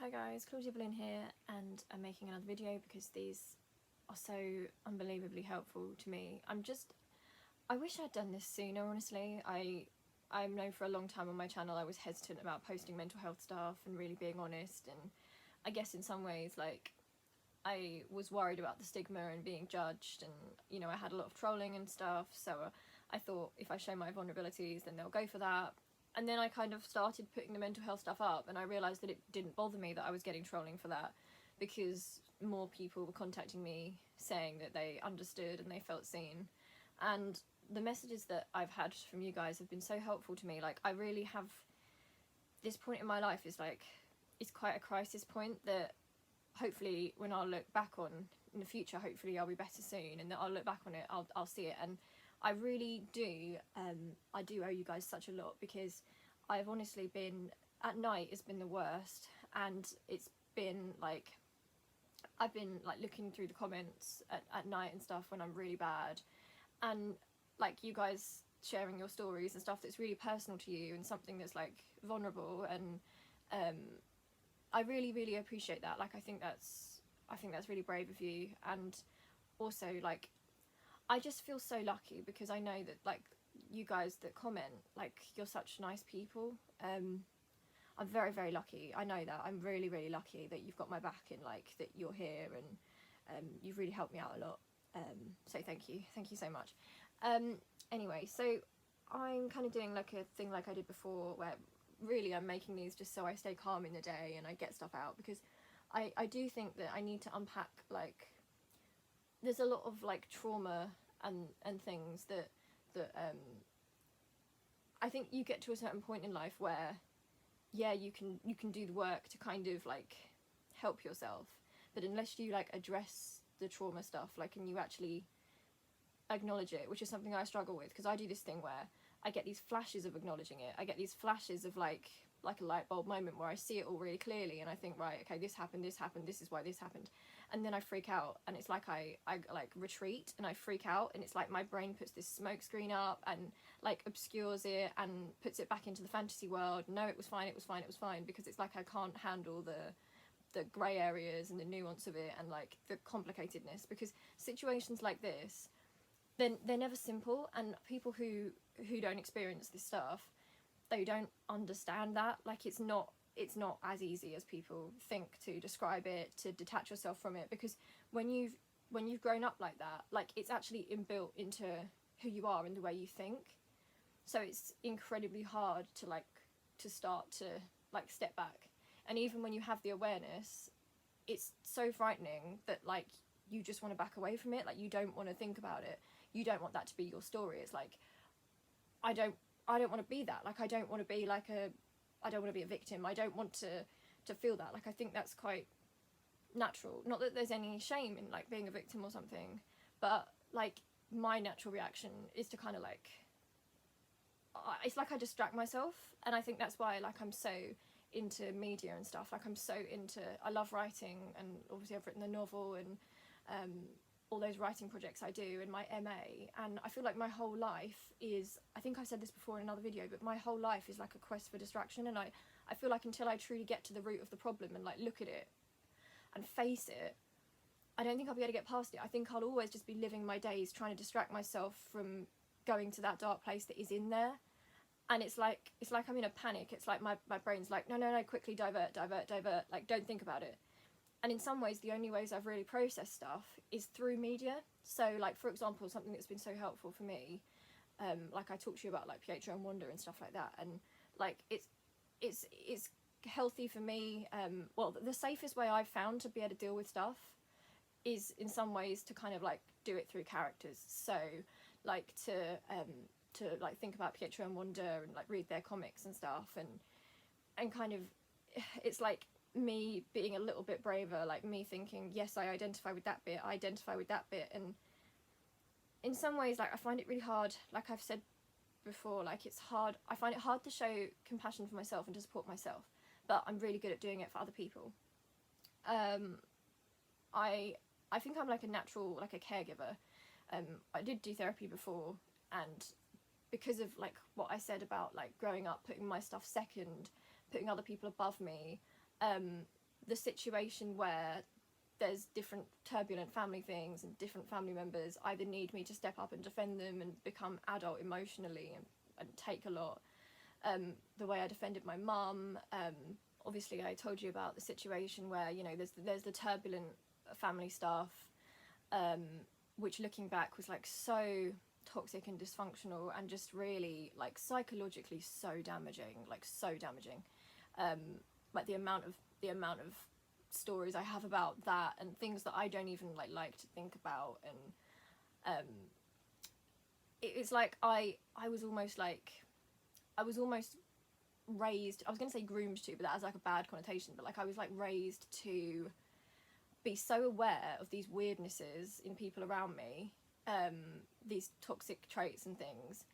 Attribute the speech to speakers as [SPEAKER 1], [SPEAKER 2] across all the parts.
[SPEAKER 1] Hi guys, Claudia Boleyn here, and I'm making another video because these are so unbelievably helpful to me. I wish I'd done this sooner, honestly. I know for a long time on my channel I was hesitant about posting mental health stuff and really being honest, and I guess in some ways, like, I was worried about the stigma and being judged, and, you know, I had a lot of trolling and stuff, so I thought if I show my vulnerabilities then they'll go for that. And then I kind of started putting the mental health stuff up, and I realised that it didn't bother me that I was getting trolling for that, because more people were contacting me saying that they understood and they felt seen. And the messages that I've had from you guys have been so helpful to me. Like, I really have, this point in my life is like, it's quite a crisis point that hopefully when I'll look back on in the future, hopefully I'll be better soon, and that I'll look back on it, I'll see it. And I really do, I do owe you guys such a lot, because I've honestly been, at night it's been the worst, and it's been like, I've been like looking through the comments at night and stuff when I'm really bad, and like you guys sharing your stories and stuff that's really personal to you and something that's like vulnerable, and I really appreciate that. Like, I think that's really brave of you. And also, like, I just feel so lucky because I know that, like, you guys that comment, like, you're such nice people. I'm very lucky. I know that. I'm really lucky that you've got my back, and like that you're here, and you've really helped me out a lot. So thank you so much. Anyway, so I'm kind of doing like a thing like I did before, where really I'm making these just so I stay calm in the day and I get stuff out, because I do think that I need to unpack, like, there's a lot of like trauma and things that I think you get to a certain point in life where, yeah, you can do the work to kind of like help yourself, but unless you like address the trauma stuff, like, and you actually acknowledge it, which is something I struggle with, because I do this thing where I get these flashes of acknowledging it. I get these flashes of like a light bulb moment where I see it all really clearly, and I think, right, okay, this happened, this is why this happened, and then I freak out, and it's like I like retreat and I freak out, and it's like my brain puts this smoke screen up and like obscures it and puts it back into the fantasy world. No, it was fine, because it's like I can't handle the grey areas and the nuance of it and like the complicatedness, because situations like this, they're never simple, and people who don't experience this stuff, they don't understand that. Like, it's not as easy as people think to describe it, to detach yourself from it, because when you've grown up like that, like, it's actually inbuilt into who you are and the way you think. So it's incredibly hard to start to like step back, and even when you have the awareness, it's so frightening that like you just want to back away from it. Like, you don't want to think about it, you don't want that to be your story. It's like, I don't want to be that. Like, I don't want to be like I don't want to be a victim. I don't want to feel that. Like, I think that's quite natural. Not that there's any shame in like being a victim or something, but like my natural reaction is to kind of like, it's like I distract myself, and I think that's why like I'm so into media and stuff. Like, I love writing, and obviously I've written a novel and all those writing projects I do, and my MA, and I feel like my whole life is, I think I said this before in another video, but my whole life is like a quest for distraction, and I feel like until I truly get to the root of the problem and like look at it and face it, I don't think I'll be able to get past it. I think I'll always just be living my days trying to distract myself from going to that dark place that is in there. And it's like I'm in a panic. It's like my brain's like, no, quickly divert, like, don't think about it. And in some ways, the only ways I've really processed stuff is through media. So, like, for example, something that's been so helpful for me, like I talked to you about like Pietro and Wanda and stuff like that, and like it's healthy for me. Well, the safest way I've found to be able to deal with stuff is in some ways to kind of like do it through characters. So, like, to like think about Pietro and Wanda and like read their comics and stuff, and kind of, it's like me being a little bit braver, like me thinking, yes, I identify with that bit, and in some ways, like, I find it really hard, like I've said before, like, it's hard, I find it hard to show compassion for myself and to support myself, but I'm really good at doing it for other people. I think I'm like a natural, like a caregiver. I did do therapy before, and because of like what I said about like growing up putting my stuff second, putting other people above me, the situation where there's different turbulent family things and different family members either need me to step up and defend them and become adult emotionally and take a lot. The way I defended my mum, obviously I told you about the situation where, you know, there's the turbulent family stuff, which looking back was like so toxic and dysfunctional and just really like psychologically so damaging, like the amount of stories I have about that and things that I don't even like to think about. And it's like I was almost raised, I was going to say groomed to, but that has like a bad connotation, but like I was like raised to be so aware of these weirdnesses in people around me, these toxic traits and things,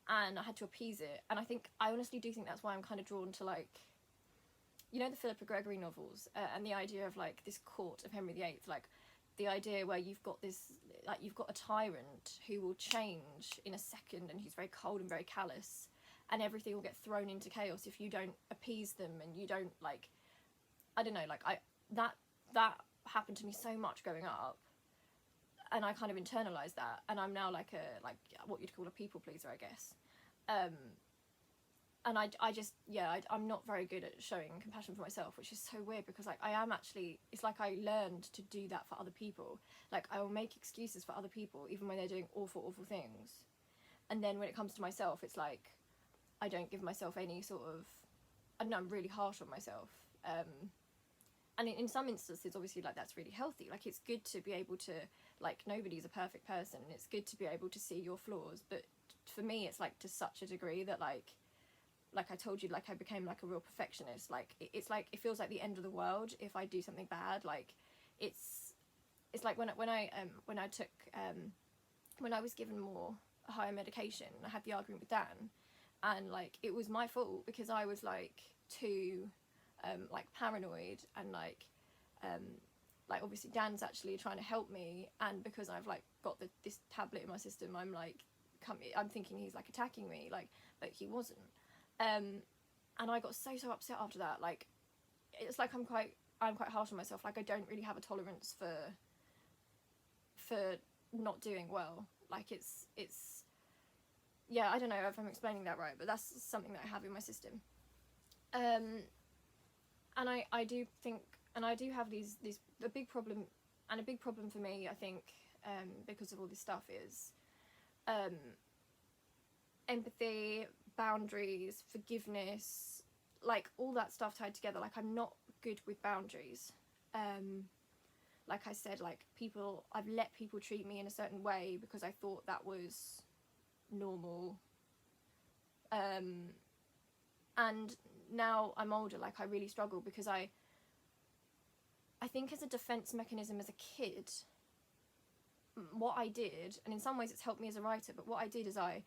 [SPEAKER 1] and I had to appease it. And I honestly do think that's why I'm kind of drawn to, like, you know, the Philippa Gregory novels, and the idea of like this court of Henry VIII, like the idea where you've got a tyrant who will change in a second and who's very cold and very callous, and everything will get thrown into chaos if you don't appease them and you don't, like, I don't know, like that happened to me so much growing up, and I kind of internalized that, and I'm now like what you'd call a people pleaser, I guess. And I'm not very good at showing compassion for myself, which is so weird, because like I am actually, it's like I learned to do that for other people. Like I will make excuses for other people even when they're doing awful things, and then when it comes to myself, it's like I don't give myself any sort of, I don't know, I'm really harsh on myself. And in some instances, obviously, like that's really healthy. Like it's good to be able to, like, nobody's a perfect person, and it's good to be able to see your flaws. But for me, it's like to such a degree that like I told you, like I became like a real perfectionist. Like it's like it feels like the end of the world if I do something bad. Like it's like when I was given more higher medication, I had the argument with Dan, and like it was my fault because I was like too like paranoid, and like obviously Dan's actually trying to help me, and because I've like got this tablet in my system, I'm thinking he's like attacking me, like, but he wasn't. And I got so upset after that. Like it's like I'm quite harsh on myself. Like I don't really have a tolerance for not doing well. Like it's yeah, I don't know if I'm explaining that right, but that's something that I have in my system. And I do think, and I do have a big problem for me, I think, because of all this stuff, is empathy, boundaries, forgiveness, like all that stuff tied together. Like I'm not good with boundaries. Like I said, like I've let people treat me in a certain way because I thought that was normal. And now I'm older, like I really struggle, because I think as a defense mechanism as a kid, what I did, and in some ways it's helped me as a writer, but what I did is I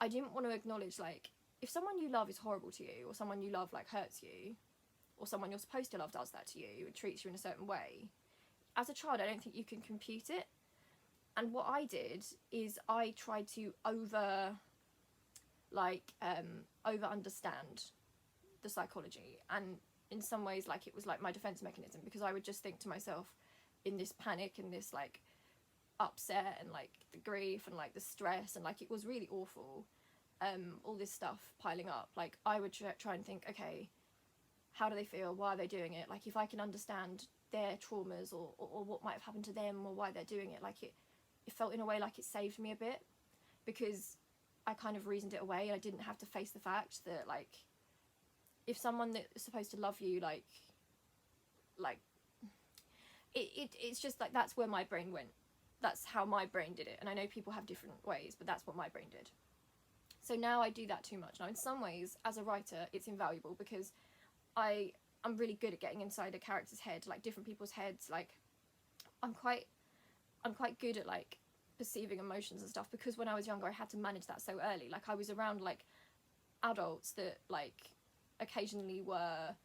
[SPEAKER 1] didn't want to acknowledge, like, if someone you love is horrible to you, or someone you love like hurts you, or someone you're supposed to love does that to you and treats you in a certain way, as a child I don't think you can compute it. And what I did is I tried to over understand the psychology, and in some ways like it was like my defense mechanism, because I would just think to myself, in this panic and this like upset and like the grief and like the stress, and like it was really awful, all this stuff piling up, like I would try and think, okay, how do they feel, why are they doing it, like if I can understand their traumas or what might have happened to them or why they're doing it, like it felt in a way like it saved me a bit, because I kind of reasoned it away and I didn't have to face the fact that, like, if someone that's supposed to love you, like it's just like, that's where my brain went. That's how my brain did it. And I know people have different ways, but that's what my brain did. So now I do that too much. Now in some ways, as a writer, it's invaluable, because I'm really good at getting inside a character's head, like different people's heads. Like I'm quite good at like perceiving emotions and stuff, because when I was younger I had to manage that so early. Like I was around like adults that like occasionally were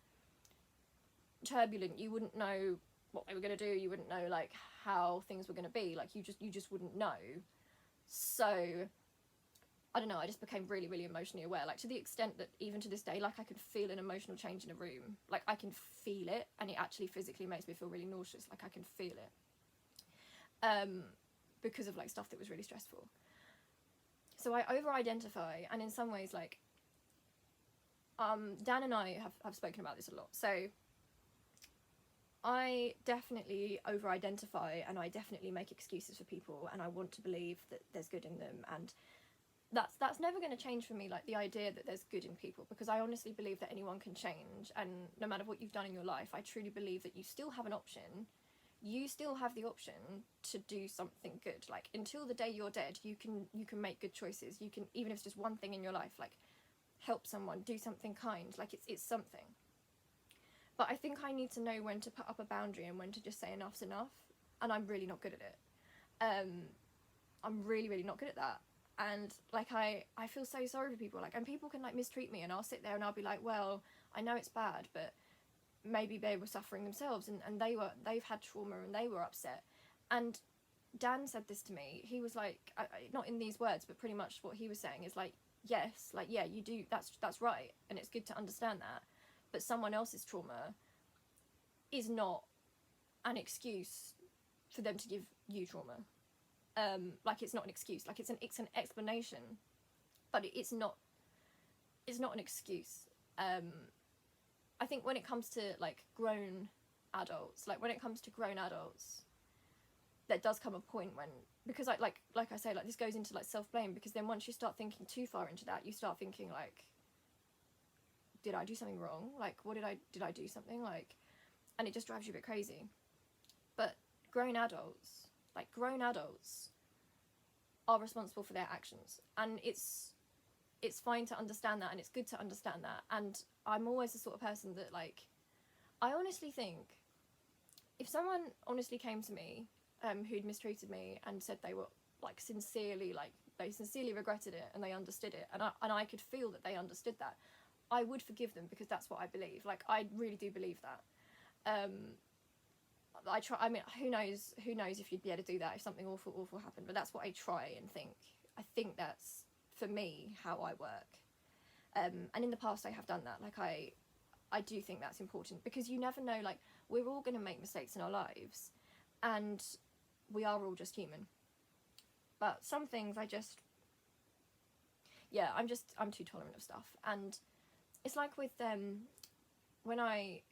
[SPEAKER 1] turbulent. You wouldn't know what they were going to do, you wouldn't know like how things were going to be, like you just wouldn't know. So I don't know, I just became really, really emotionally aware, like to the extent that even to this day, like I could feel an emotional change in a room. Like I can feel it, and it actually physically makes me feel really nauseous. Like I can feel it. Because of like stuff that was really stressful. So I over-identify, and in some ways, like, Dan and I have spoken about this a lot. So I definitely over-identify, and I definitely make excuses for people, and I want to believe that there's good in them, and that's never going to change for me, like the idea that there's good in people, because I honestly believe that anyone can change, and no matter what you've done in your life, I truly believe that you still have an option. You still have the option to do something good. Like until the day you're dead, you can make good choices. You can, even if it's just one thing in your life, like help someone, do something kind, like it's something. But I think I need to know when to put up a boundary and when to just say enough's enough, and I'm really not good at it. I'm really, really not good at that. And like I feel so sorry for people, like, and people can like mistreat me, and I'll sit there and I'll be like, well, I know it's bad, but maybe they were suffering themselves, and they've had trauma and they were upset. And Dan said this to me. He was like, not in these words, but pretty much what he was saying is like, yes, like, yeah, you do, that's right, and it's good to understand that, but someone else's trauma is not an excuse for them to give you trauma. Like it's not an excuse, like it's an explanation, but it's not an excuse. I think when it comes to like grown adults, there does come a point when, because like I say, like this goes into like self-blame, because then once you start thinking too far into that, you start thinking like, did I do something wrong? Like what did I do something, like, and it just drives you a bit crazy. But grown adults are responsible for their actions, and it's fine to understand that, and it's good to understand that. And I'm always the sort of person that, like, I honestly think if someone honestly came to me who'd mistreated me and said they were like sincerely regretted it and they understood it, and I could feel that they understood that, I would forgive them, because that's what I believe. Like I really do believe that. I mean, who knows if you'd be able to do that if something awful happened, but that's what I try and think. I think that's, for me, how I work. And in the past I have done that. Like I do think that's important, because you never know, like, we're all going to make mistakes in our lives, and we are all just human. But some things I'm too tolerant of stuff. And it's like with when I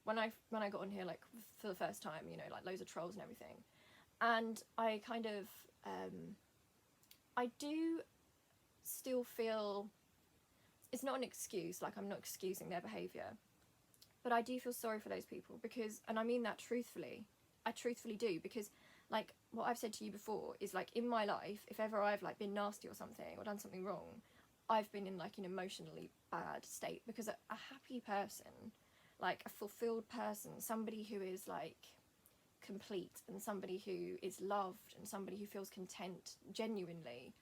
[SPEAKER 1] got on here, like, for the first time, you know, like loads of trolls and everything, and I kind of I do still feel it's not an excuse, like I'm not excusing their behaviour, but I do feel sorry for those people, because, and I mean that truthfully, I truthfully do, because like what I've said to you before is, like, in my life, if ever I've like been nasty or something or done something wrong, I've been in like an emotionally bad state, because a happy person, like a fulfilled person, somebody who is like complete, and somebody who is loved, and somebody who feels content genuinely,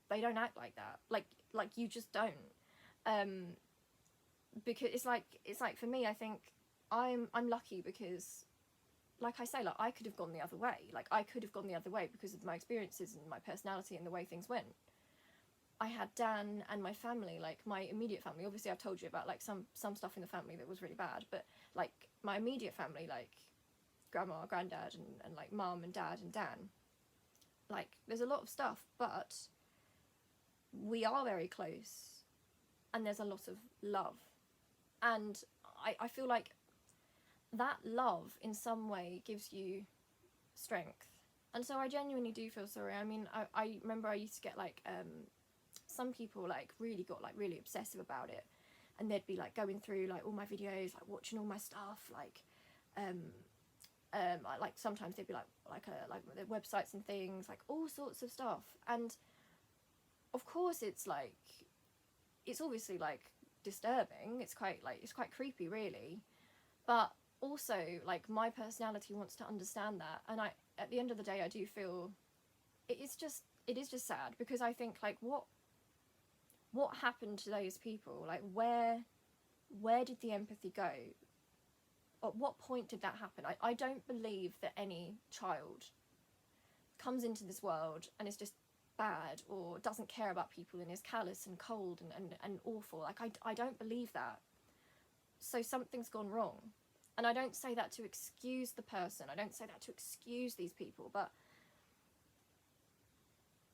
[SPEAKER 1] they don't act like that. Like you just don't. Because it's like for me, I think I'm lucky, because like I say, like I could have gone the other way. Like I could have gone the other way because of my experiences and my personality and the way things went. I had Dan and my family, like my immediate family. Obviously, I've told you about like some stuff in the family that was really bad, but like my immediate family, like grandma, granddad, and like mum and dad and Dan, like there's a lot of stuff, but we are very close, and there's a lot of love, and I feel like that love in some way gives you strength. And so I genuinely do feel sorry. I mean, I remember I used to get like some people like really got like really obsessive about it, and they'd be like going through like all my videos, like watching all my stuff, like like sometimes they'd be like their websites and things, like all sorts of stuff. And of course it's obviously like disturbing, it's quite creepy really, but also like my personality wants to understand that. And at the end of the day, I do feel it is just sad, because I think like what happened to those people, like where did the empathy go? At what point did that happen? I don't believe that any child comes into this world and is just bad or doesn't care about people and is callous and cold and awful. Like, I don't believe that. So something's gone wrong. And I don't say that to excuse the person. I don't say that to excuse these people. But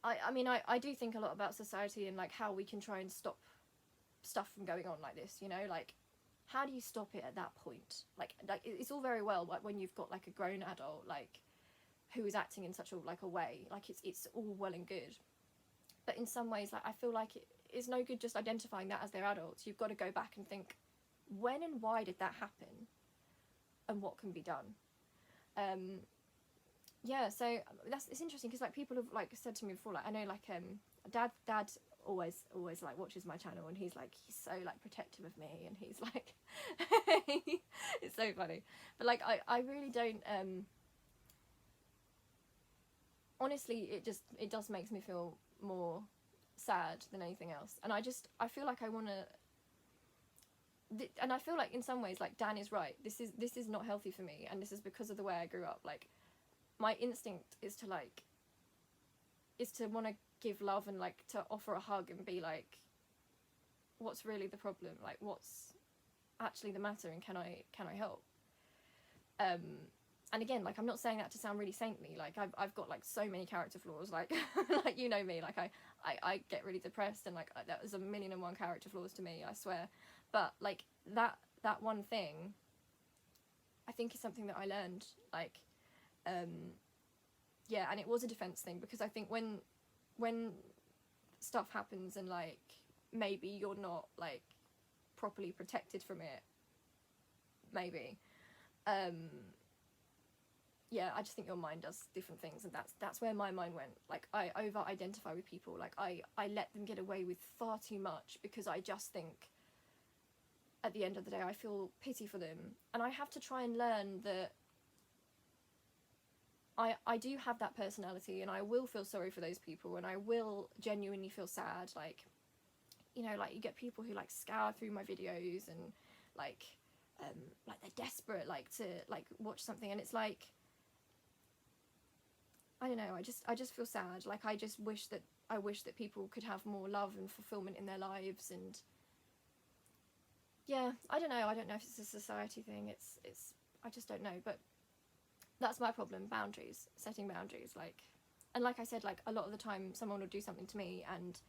[SPEAKER 1] I mean, I do think a lot about society and like how we can try and stop stuff from going on like this, you know, like how do you stop it at that point? Like it's all very well like when you've got like a grown adult like who is acting in such a like a way, like it's all well and good, but in some ways like I feel like it's no good just identifying that as their adults. You've got to go back and think, when and why did that happen and what can be done. Yeah, so it's interesting because like people have like said to me before, like I know like dad always like watches my channel and he's so like protective of me and he's like it's so funny, but like I really don't honestly it does makes me feel more sad than anything else, and I feel like I want to, and I feel like in some ways like Dan is right, this is not healthy for me, and this is because of the way I grew up. Like my instinct is to want to give love and like to offer a hug and be like, what's really the problem, like what's actually the matter, and can I help. And again, like I'm not saying that to sound really saintly, like I've got like so many character flaws, like like you know me, like I get really depressed and like that was 1,000,001 character flaws to me, I swear, but like that one thing I think is something that I learned, like yeah, and it was a defense thing, because I think when stuff happens and like maybe you're not like properly protected from it, maybe yeah, I just think your mind does different things, and that's where my mind went. Like I over identify with people, like I let them get away with far too much, because I just think at the end of the day I feel pity for them, and I have to try and learn that I do have that personality, and I will feel sorry for those people, and I will genuinely feel sad. Like, you know, like you get people who like scour through my videos and like they're desperate like to like watch something, and it's like, I don't know, I just feel sad. Like I wish that people could have more love and fulfillment in their lives. And yeah, I don't know if it's a society thing, it's I just don't know, but that's my problem. Boundaries, setting boundaries. Like, and like I said, like a lot of the time someone will do something to me and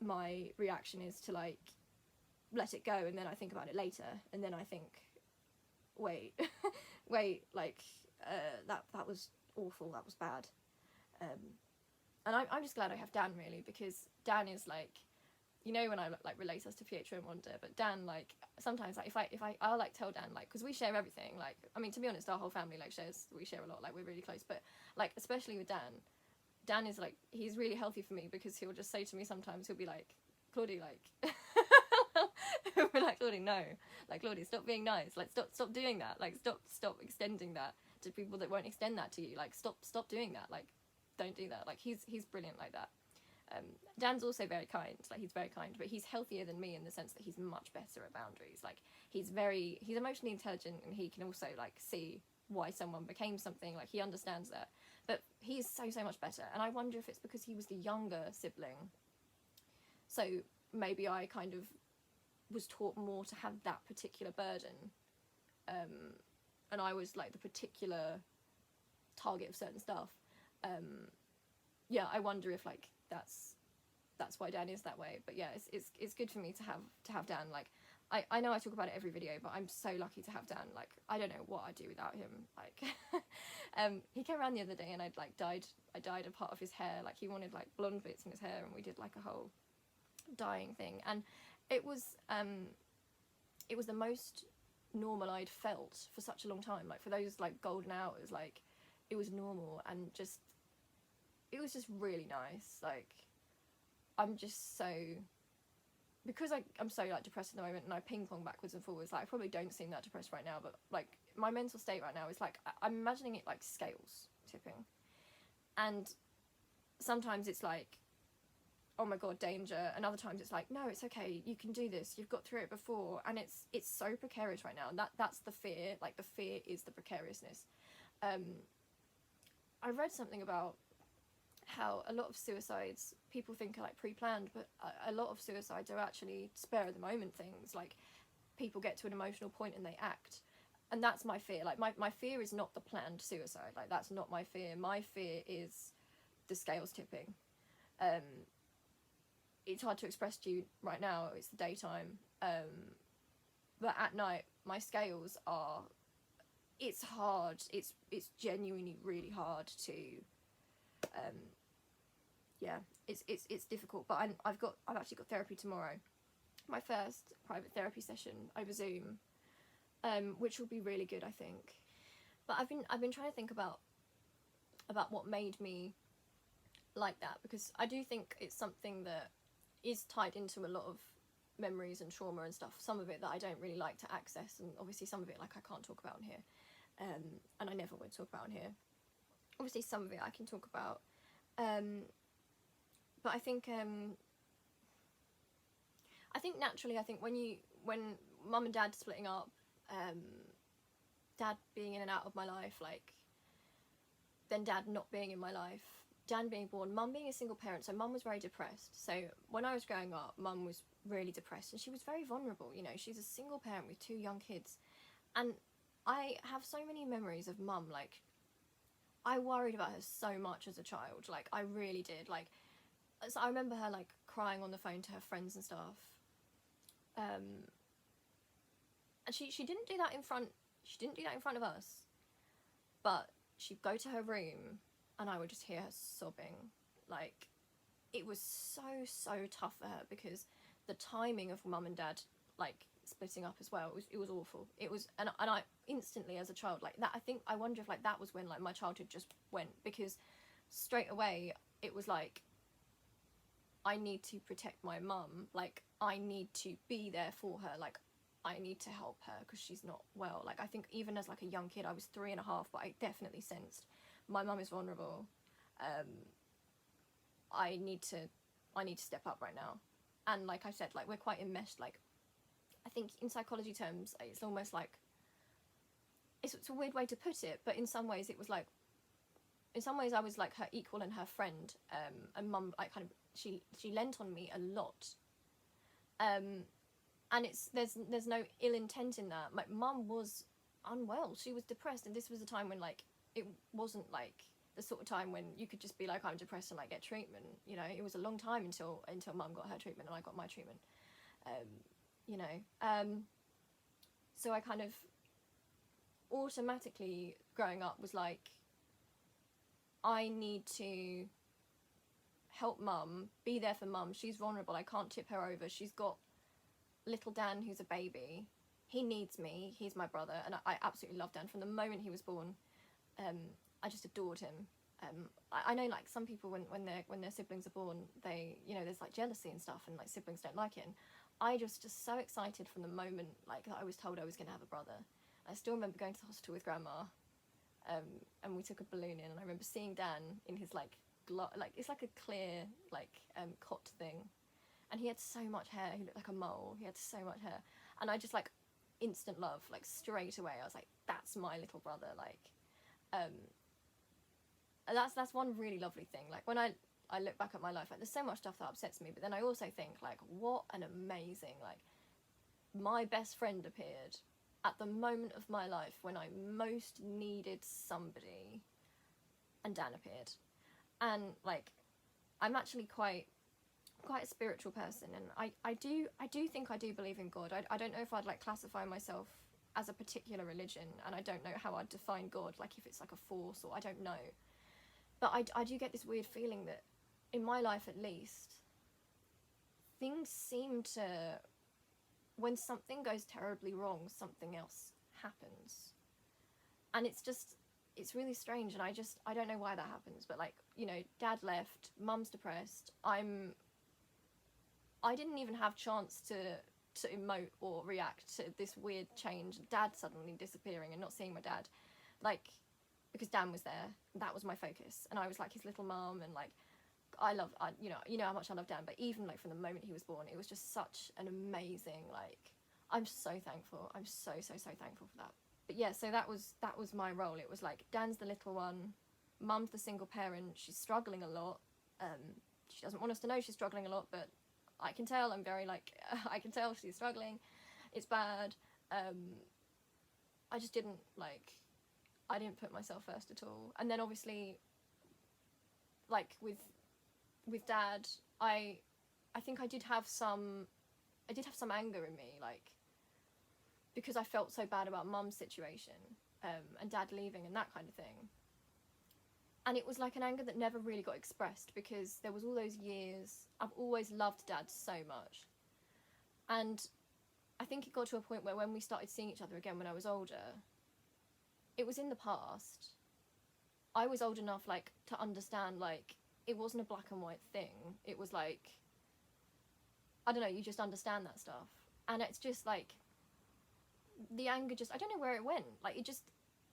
[SPEAKER 1] my reaction is to like let it go, and then I think about it later, and then I think, wait wait, like that was awful, that was bad. And I'm just glad I have Dan, really, because Dan is like, you know, when I like relate us to Pietro and Wanda, but Dan, like sometimes like if I'll like tell Dan, like, because we share everything, like I mean, to be honest, our whole family like we share a lot, like we're really close, but like especially with Dan is like, he's really healthy for me, because he'll just say to me sometimes, he'll be like, Claudie, like we're like, Claudie, no, like Claudie, stop being nice, like stop doing that, like stop extending that to people that won't extend that to you, like stop doing that, like don't do that. Like he's brilliant like that. Dan's also very kind, like he's very kind, but he's healthier than me in the sense that he's much better at boundaries. Like he's emotionally intelligent, and he can also like see why someone became something, like he understands that, but he's so much better. And I wonder if it's because he was the younger sibling, so maybe I kind of was taught more to have that particular burden, and I was like the particular target of certain stuff. Yeah, I wonder if like that's why Dan is that way. But yeah, it's good for me to have Dan. Like I know I talk about it every video, but I'm so lucky to have Dan. Like I don't know what I'd do without him. Like he came around the other day and I dyed a part of his hair. Like he wanted like blonde bits in his hair, and we did like a whole dyeing thing, and it was the most normal I'd felt for such a long time. Like for those like golden hours, like it was normal, and just it was just really nice. Like I'm just so, because I'm so like depressed at the moment, and I ping pong backwards and forwards, like I probably don't seem that depressed right now, but like my mental state right now is like I'm imagining it like scales tipping, and sometimes it's like, oh my god, danger, and other times it's like, no, it's okay, you can do this, you've got through it before. And it's so precarious right now, and that's the fear. Like the fear is the precariousness. I read something about how a lot of suicides people think are like pre-planned, but a lot of suicides are actually spur of the moment things. Like, people get to an emotional point and they act. And that's my fear. Like, my fear is not the planned suicide. Like, that's not my fear. My fear is the scales tipping. It's hard to express to you right now. It's the daytime. But at night, my scales are... It's hard. It's genuinely really hard to... yeah, it's difficult. But I've actually got therapy tomorrow. My first private therapy session over Zoom, which will be really good, I think. But I've been trying to think about what made me like that, because I do think it's something that is tied into a lot of memories and trauma and stuff. Some of it that I don't really like to access, and obviously some of it like I can't talk about on here, and I never would talk about on here. Obviously some of it I can talk about, but I think naturally, I think when mum and dad splitting up, dad being in and out of my life, like, then dad not being in my life, Dan being born, mum being a single parent, so mum was very depressed. So when I was growing up, mum was really depressed, and she was very vulnerable. You know, she's a single parent with 2 young kids, and I have so many memories of mum. Like, I worried about her so much as a child. Like, I really did. Like, so I remember her like crying on the phone to her friends and stuff. And she didn't do that in front. She didn't do that in front of us, but she'd go to her room, and I would just hear her sobbing. Like, it was so tough for her, because the timing of mum and dad like splitting up as well, it was awful. It was, and I instantly as a child, like that, I wonder if like that was when like my childhood just went, because straight away it was like, I need to protect my mum, like I need to be there for her, like I need to help her because she's not well. Like, I think even as like a young kid, I was 3.5, but I definitely sensed my mum is vulnerable. I need to step up right now. And like I said, like, we're quite enmeshed. Like, I think in psychology terms, it's almost like, it's a weird way to put it, but in some ways it was like, in some ways I was like her equal and her friend, and mum like kind of, she lent on me a lot, and there's no ill intent in that. My mum was unwell, she was depressed, and this was a time when like it wasn't like the sort of time when you could just be like, I'm depressed, and like get treatment. You know, it was a long time until mum got her treatment and I got my treatment. You know, so I kind of automatically growing up was like, I need to help mum, be there for mum. She's vulnerable, I can't tip her over. She's got little Dan, who's a baby. He needs me, he's my brother, and I absolutely love Dan. From the moment he was born, I just adored him. I know like some people when their siblings are born, they, you know, there's like jealousy and stuff, and like siblings don't like it. And I just so excited from the moment like that I was told I was going to have a brother. I still remember going to the hospital with grandma, and we took a balloon in, and I remember seeing Dan in his like it's like a clear like cot thing, and he had so much hair, he looked like a mole, he had so much hair, and I just like instant love, like straight away I was like, that's my little brother. Like, that's one really lovely thing. Like, when I look back at my life, like there's so much stuff that upsets me, but then I also think like, what an amazing, like, my best friend appeared at the moment of my life when I most needed somebody, and Dan appeared. And like, I'm actually quite a spiritual person, and I do think I do believe in God. I don't know if I'd like classify myself as a particular religion, and I don't know how I'd define God, like if it's like a force, or I don't know. But I do get this weird feeling that in my life at least, things seem to, when something goes terribly wrong, something else happens. And it's really strange, and I don't know why that happens, but like, you know, Dad left, Mum's depressed, I didn't even have chance to emote or react to this weird change, Dad suddenly disappearing and not seeing my dad, like, because Dan was there, that was my focus, and I was like his little mum, and like, you know how much I love Dan, but even like from the moment he was born, it was just such an amazing, like, I'm so thankful, I'm so thankful for that. But yeah, so that was my role. It was like, Dan's the little one, mum's the single parent, she's struggling a lot. She doesn't want us to know she's struggling a lot, but I can tell. I'm very like, I can tell she's struggling. It's bad. I just didn't like, I didn't put myself first at all. And then obviously, like with Dad, I think I did have some anger in me, like, because I felt so bad about Mum's situation, and Dad leaving and that kind of thing. And it was like an anger that never really got expressed, because there was all those years, I've always loved Dad so much. And I think it got to a point where when we started seeing each other again when I was older, it was in the past. I was old enough, like, to understand, like, it wasn't a black and white thing. It was like, I don't know, you just understand that stuff. And it's just like, the anger just, I don't know where it went. Like, it just,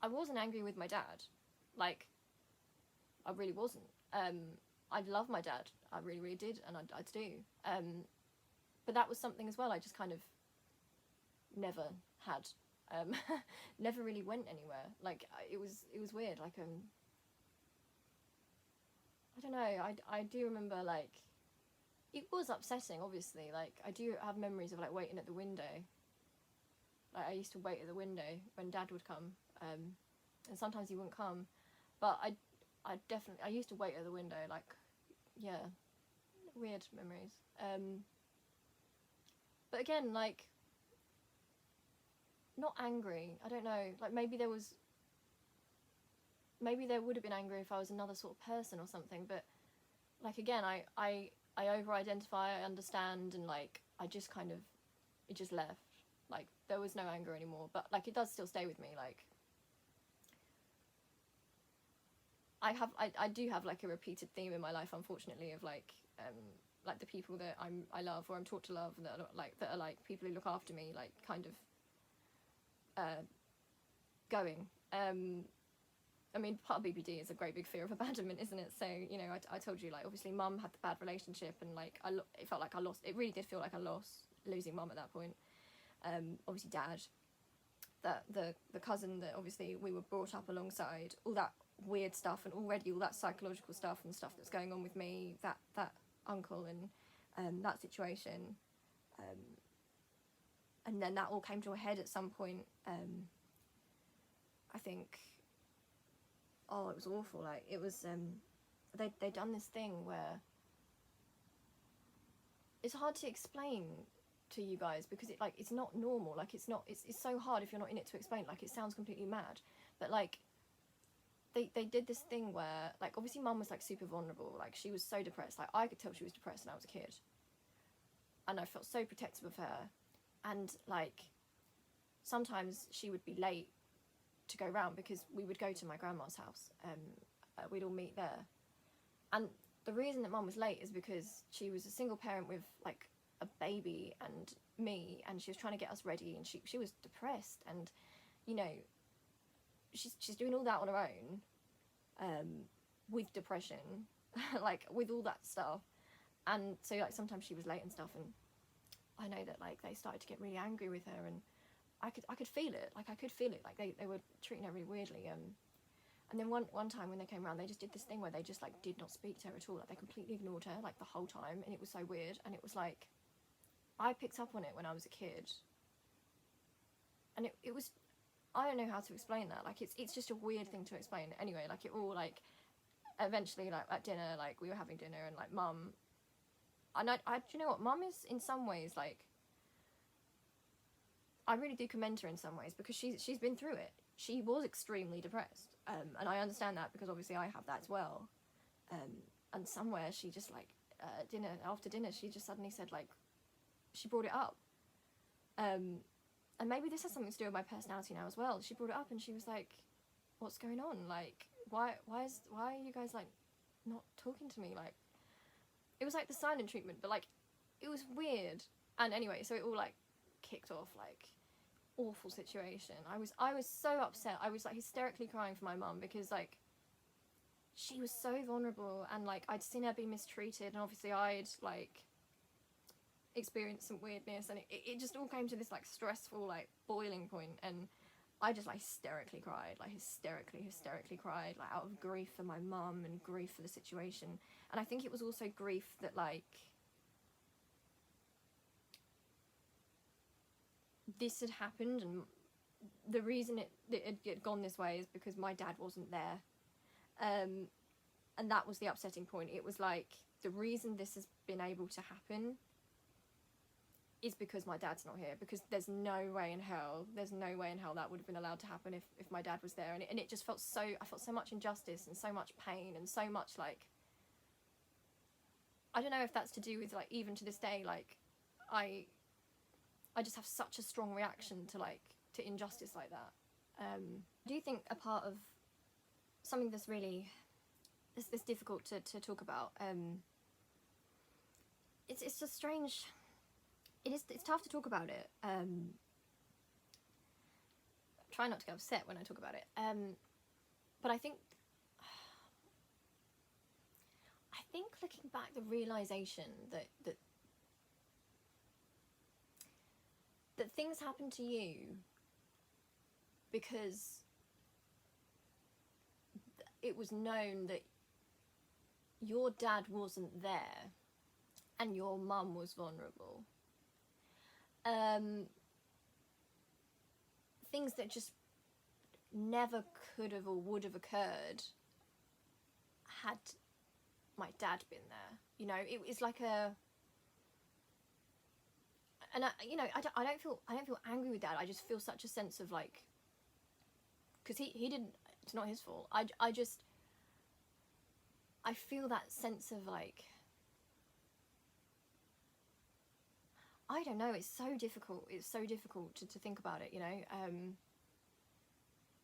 [SPEAKER 1] I wasn't angry with my dad. Like, I really wasn't. I love my dad. I really, really did, and I do. But that was something as well I just kind of never had. Never really went anywhere. Like, it was weird. Like, I don't know, I do remember, like, it was upsetting, obviously. Like, I do have memories of, like, waiting at the window. Like, I used to wait at the window when Dad would come, and sometimes he wouldn't come, but I used to wait at the window, like, yeah, weird memories. But again, like, not angry, I don't know, like, maybe there would have been angry if I was another sort of person or something, but, like, again, I over-identify, I understand, and, like, I just kind of, it just left. Like, there was no anger anymore, but, like, it does still stay with me. Like, I do have, like, a repeated theme in my life, unfortunately, of, like the people that I love, or I'm taught to love, that are like people who look after me, like, kind of going. I mean, part of BPD is a great big fear of abandonment, isn't it? So, you know, I told you, like, obviously Mum had the bad relationship, and, like, it felt like I lost, it really did feel like I lost losing Mum at that point. Obviously Dad, the cousin that obviously we were brought up alongside, all that weird stuff, and already all that psychological stuff and stuff that's going on with me, that uncle and that situation, and then that all came to a head at some point. I think, oh, it was awful. Like, it was, they'd done this thing where it's hard to explain to you guys, because it's not normal. Like, it's so hard if you're not in it to explain. Like, it sounds completely mad, but, like, they did this thing where, like, obviously Mum was, like, super vulnerable. Like, she was so depressed. Like, I could tell she was depressed when I was a kid, and I felt so protective of her. And, like, sometimes she would be late to go round, because we would go to my grandma's house, we'd all meet there. And the reason that Mum was late is because she was a single parent with, like, a baby and me, and she was trying to get us ready, and she was depressed, and, you know, she's doing all that on her own, with depression, like, with all that stuff. And so, like, sometimes she was late and stuff, and I know that, like, they started to get really angry with her, and I could feel it. Like, I could feel it. Like, they were treating her really weirdly. And then one time when they came around, they just did this thing where they just, like, did not speak to her at all. Like, they completely ignored her, like, the whole time. And it was so weird. And it was like, I picked up on it when I was a kid. And it was, I don't know how to explain that. Like, it's just a weird thing to explain. Anyway, like, it all, like, eventually, like, at dinner, like, we were having dinner, and, like, Mum, and I do you know what? Mum is, in some ways, like, I really do commend her in some ways, because she's been through it. She was extremely depressed, and I understand that, because obviously I have that as well. And somewhere she just, like, after dinner, she just suddenly said, like, she brought it up. And maybe this has something to do with my personality now as well. She brought it up, and she was like, what's going on? Like, why are you guys, like, not talking to me? Like, it was like the silent treatment, but, like, it was weird. And anyway, so it all, like, kicked off, like, awful situation. I was so upset. I was, like, hysterically crying for my mum, because, like, she was so vulnerable, and, like, I'd seen her be mistreated, and obviously I'd, like, experienced some weirdness, and it just all came to this, like, stressful, like, boiling point. And I just like hysterically cried, like hysterically cried, like out of grief for my mum and grief for the situation. And I think it was also grief that like this had happened, and the reason it had gone this way is because my dad wasn't there. And that was the upsetting point. It was like, the reason this has been able to happen is because my dad's not here, because there's no way in hell that would have been allowed to happen if my dad was there. And it just felt so, I felt so much injustice and so much pain and so much like, I don't know if that's to do with like, even to this day, like I just have such a strong reaction to like, to injustice like that. I do think a part of something that's really, it's difficult to talk about, it's just strange. It's tough to talk about it. Try not to get upset when I talk about it. But I think looking back, the realization that things happen to you because it was known that your dad wasn't there and your mum was vulnerable. Things that just never could have or would have occurred had my dad been there. You know, it's like a, and I don't feel angry with Dad. I just feel such a sense of like, because he didn't, it's not his fault. I feel that sense of like, I don't know, it's so difficult to think about it, you know.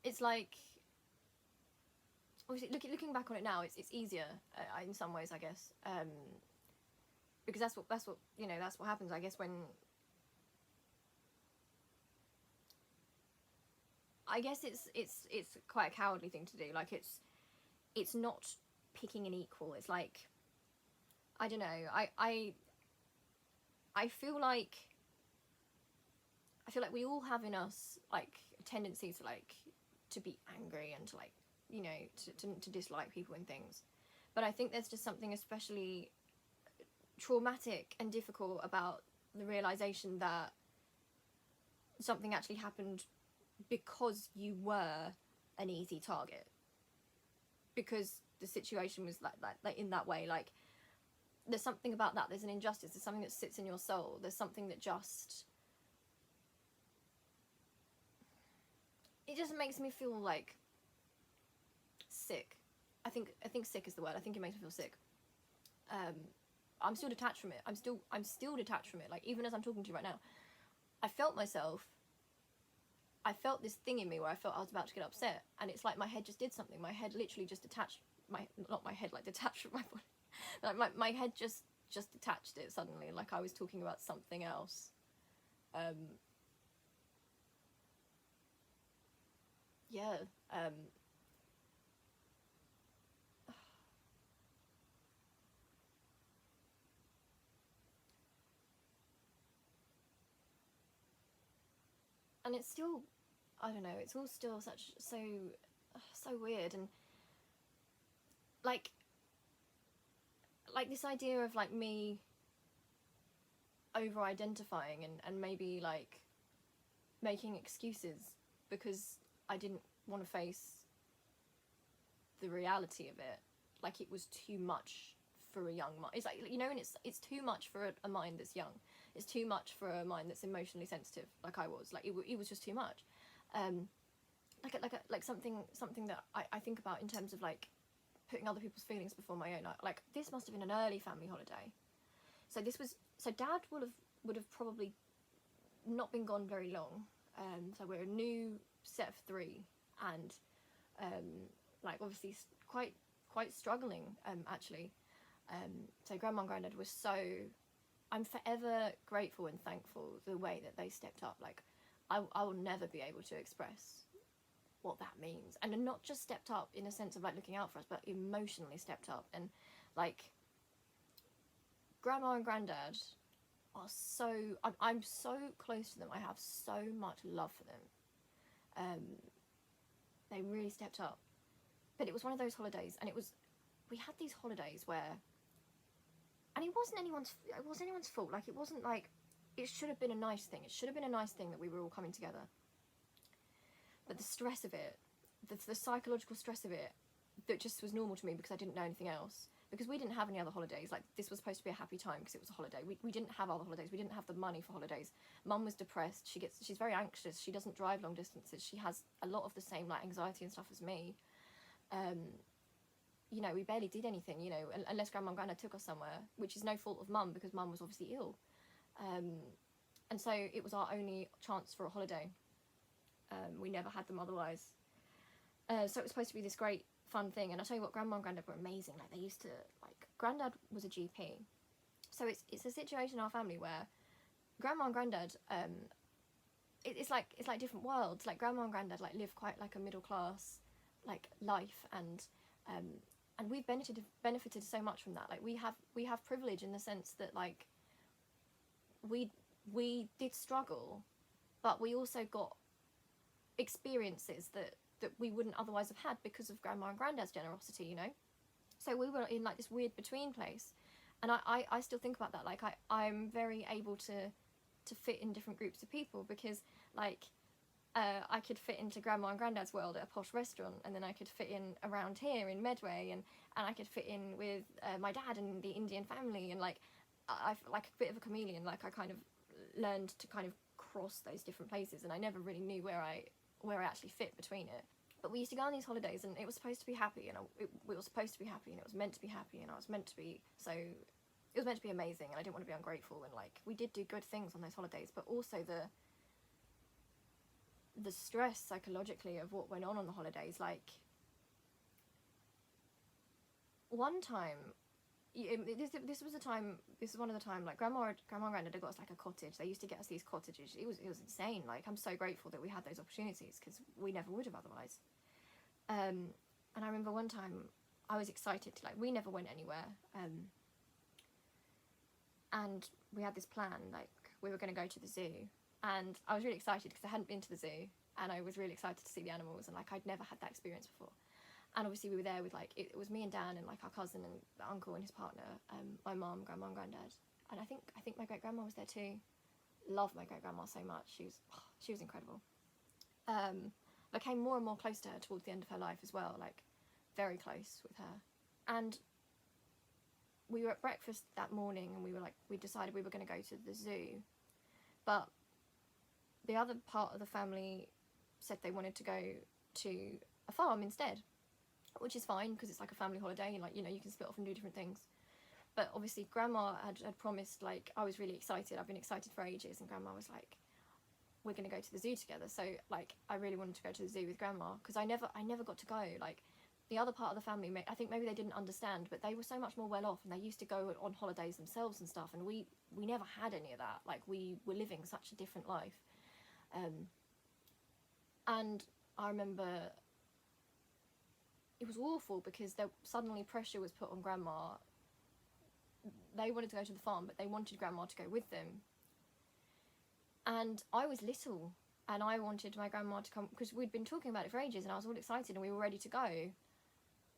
[SPEAKER 1] It's like, obviously looking back on it now, it's easier in some ways, I guess, because that's what you know, that's what happens, I guess, when I guess it's quite a cowardly thing to do. Like it's not picking an equal. It's like, I don't know, I feel like we all have in us like a tendency to like to be angry and to like, you know, to dislike people and things. But I think there's just something especially traumatic and difficult about the realization that something actually happened because you were an easy target, because the situation was like in that way. Like there's something about that, there's an injustice, there's something that sits in your soul, there's something that just, it just makes me feel like sick. I think sick is the word. I think it makes me feel sick. I'm still detached from it. I'm still detached from it. Like even as I'm talking to you right now, I felt this thing in me where I felt I was about to get upset, and it's like my head just did something. My head literally just detached not my head like detached from my body. Like my head just detached it suddenly, like I was talking about something else. Yeah. And it's still, I don't know, it's all still so weird. And like this idea of like me over identifying and maybe like making excuses because I didn't want to face the reality of it. Like it was too much for a young mind. It's like, you know, and it's too much for a mind that's young. It's too much for a mind that's emotionally sensitive, like I was. Like it was just too much. Like something that I think about in terms of like putting other people's feelings before my own. Like this must have been an early family holiday. So Dad would have probably not been gone very long. So we're a new set of three, and like obviously quite struggling actually. So Grandma and Granddad was so, I'm forever grateful and thankful the way that they stepped up. Like I will never be able to express what that means, and not just stepped up in a sense of like looking out for us, but emotionally stepped up. And like Grandma and Granddad are so, I'm so close to them. I have so much love for them. They really stepped up. But it was one of those holidays, and we had these holidays where, and it wasn't anyone's fault. Like, it wasn't like, it should have been a nice thing. It should have been a nice thing that we were all coming together. But the stress of it, the psychological stress of it, that just was normal to me because I didn't know anything else. Because we didn't have any other holidays. Like, this was supposed to be a happy time because it was a holiday. We didn't have other holidays. We didn't have the money for holidays. Mum was depressed. She's very anxious. She doesn't drive long distances. She has a lot of the same, like, anxiety and stuff as me. You know, we barely did anything, you know, unless Grandma and Grandad took us somewhere, which is no fault of Mum because Mum was obviously ill. And so it was our only chance for a holiday. We never had them otherwise. So it was supposed to be this great fun thing. And I'll tell you what, Grandma and Grandad were amazing. Like, they used to, like, Grandad was a GP. So it's a situation in our family where Grandma and Grandad, it's like different worlds. Like, Grandma and Grandad, like, live quite like a middle class, like, life, and we've benefited so much from that. Like, we have privilege in the sense that, like, we did struggle, but we also got experiences that we wouldn't otherwise have had because of Grandma and Grandad's generosity, you know. So we were in, like, this weird between place, and I still think about that. Like, I'm very able to fit in different groups of people because, like, I could fit into Grandma and Grandad's world at a posh restaurant, and then I could fit in around here in Medway, and I could fit in with my dad and the Indian family, and, like, I like a bit of a chameleon. Like, I kind of learned to kind of cross those different places, and I never really knew where I actually fit between it. But we used to go on these holidays, and it was supposed to be happy, and we were supposed to be happy, and it was meant to be happy, and I was meant to be, so it was meant to be amazing, and I didn't want to be ungrateful, and, like, we did do good things on those holidays, but also the stress psychologically of what went on the holidays. Like, one time, this was one of the time, like, Grandma and Grandad had got us, like, a cottage. They used to get us these cottages. It was insane. Like, I'm so grateful that we had those opportunities because we never would have otherwise. And I remember one time I was excited to, like, we never went anywhere, and we had this plan, like, we were going to go to the zoo, and I was really excited because I hadn't been to the zoo, and I was really excited to see the animals, and, like, I'd never had that experience before. And obviously we were there with, like, it was me and Dan and, like, our cousin and the uncle and his partner, my mum, Grandma and Grandad, and I think my great-grandma was there too. Loved my great-grandma so much. She was incredible. Became more and more close to her towards the end of her life as well, like, very close with her. And we were at breakfast that morning, and we decided we were going to go to the zoo, but the other part of the family said they wanted to go to a farm instead, which is fine because it's like a family holiday, and, like, you know, you can split off and do different things. But obviously Grandma had promised, like, I was really excited. I've been excited for ages, and Grandma was like, we're going to go to the zoo together. So, like, I really wanted to go to the zoo with Grandma because I never got to go. Like, the other part of the family, I think maybe they didn't understand, but they were so much more well off, and they used to go on holidays themselves and stuff, and we never had any of that. Like, we were living such a different life. And I remember it was awful because suddenly pressure was put on Grandma. They wanted to go to the farm, but they wanted Grandma to go with them. And I was little, and I wanted my grandma to come because we'd been talking about it for ages, and I was all excited, and we were ready to go.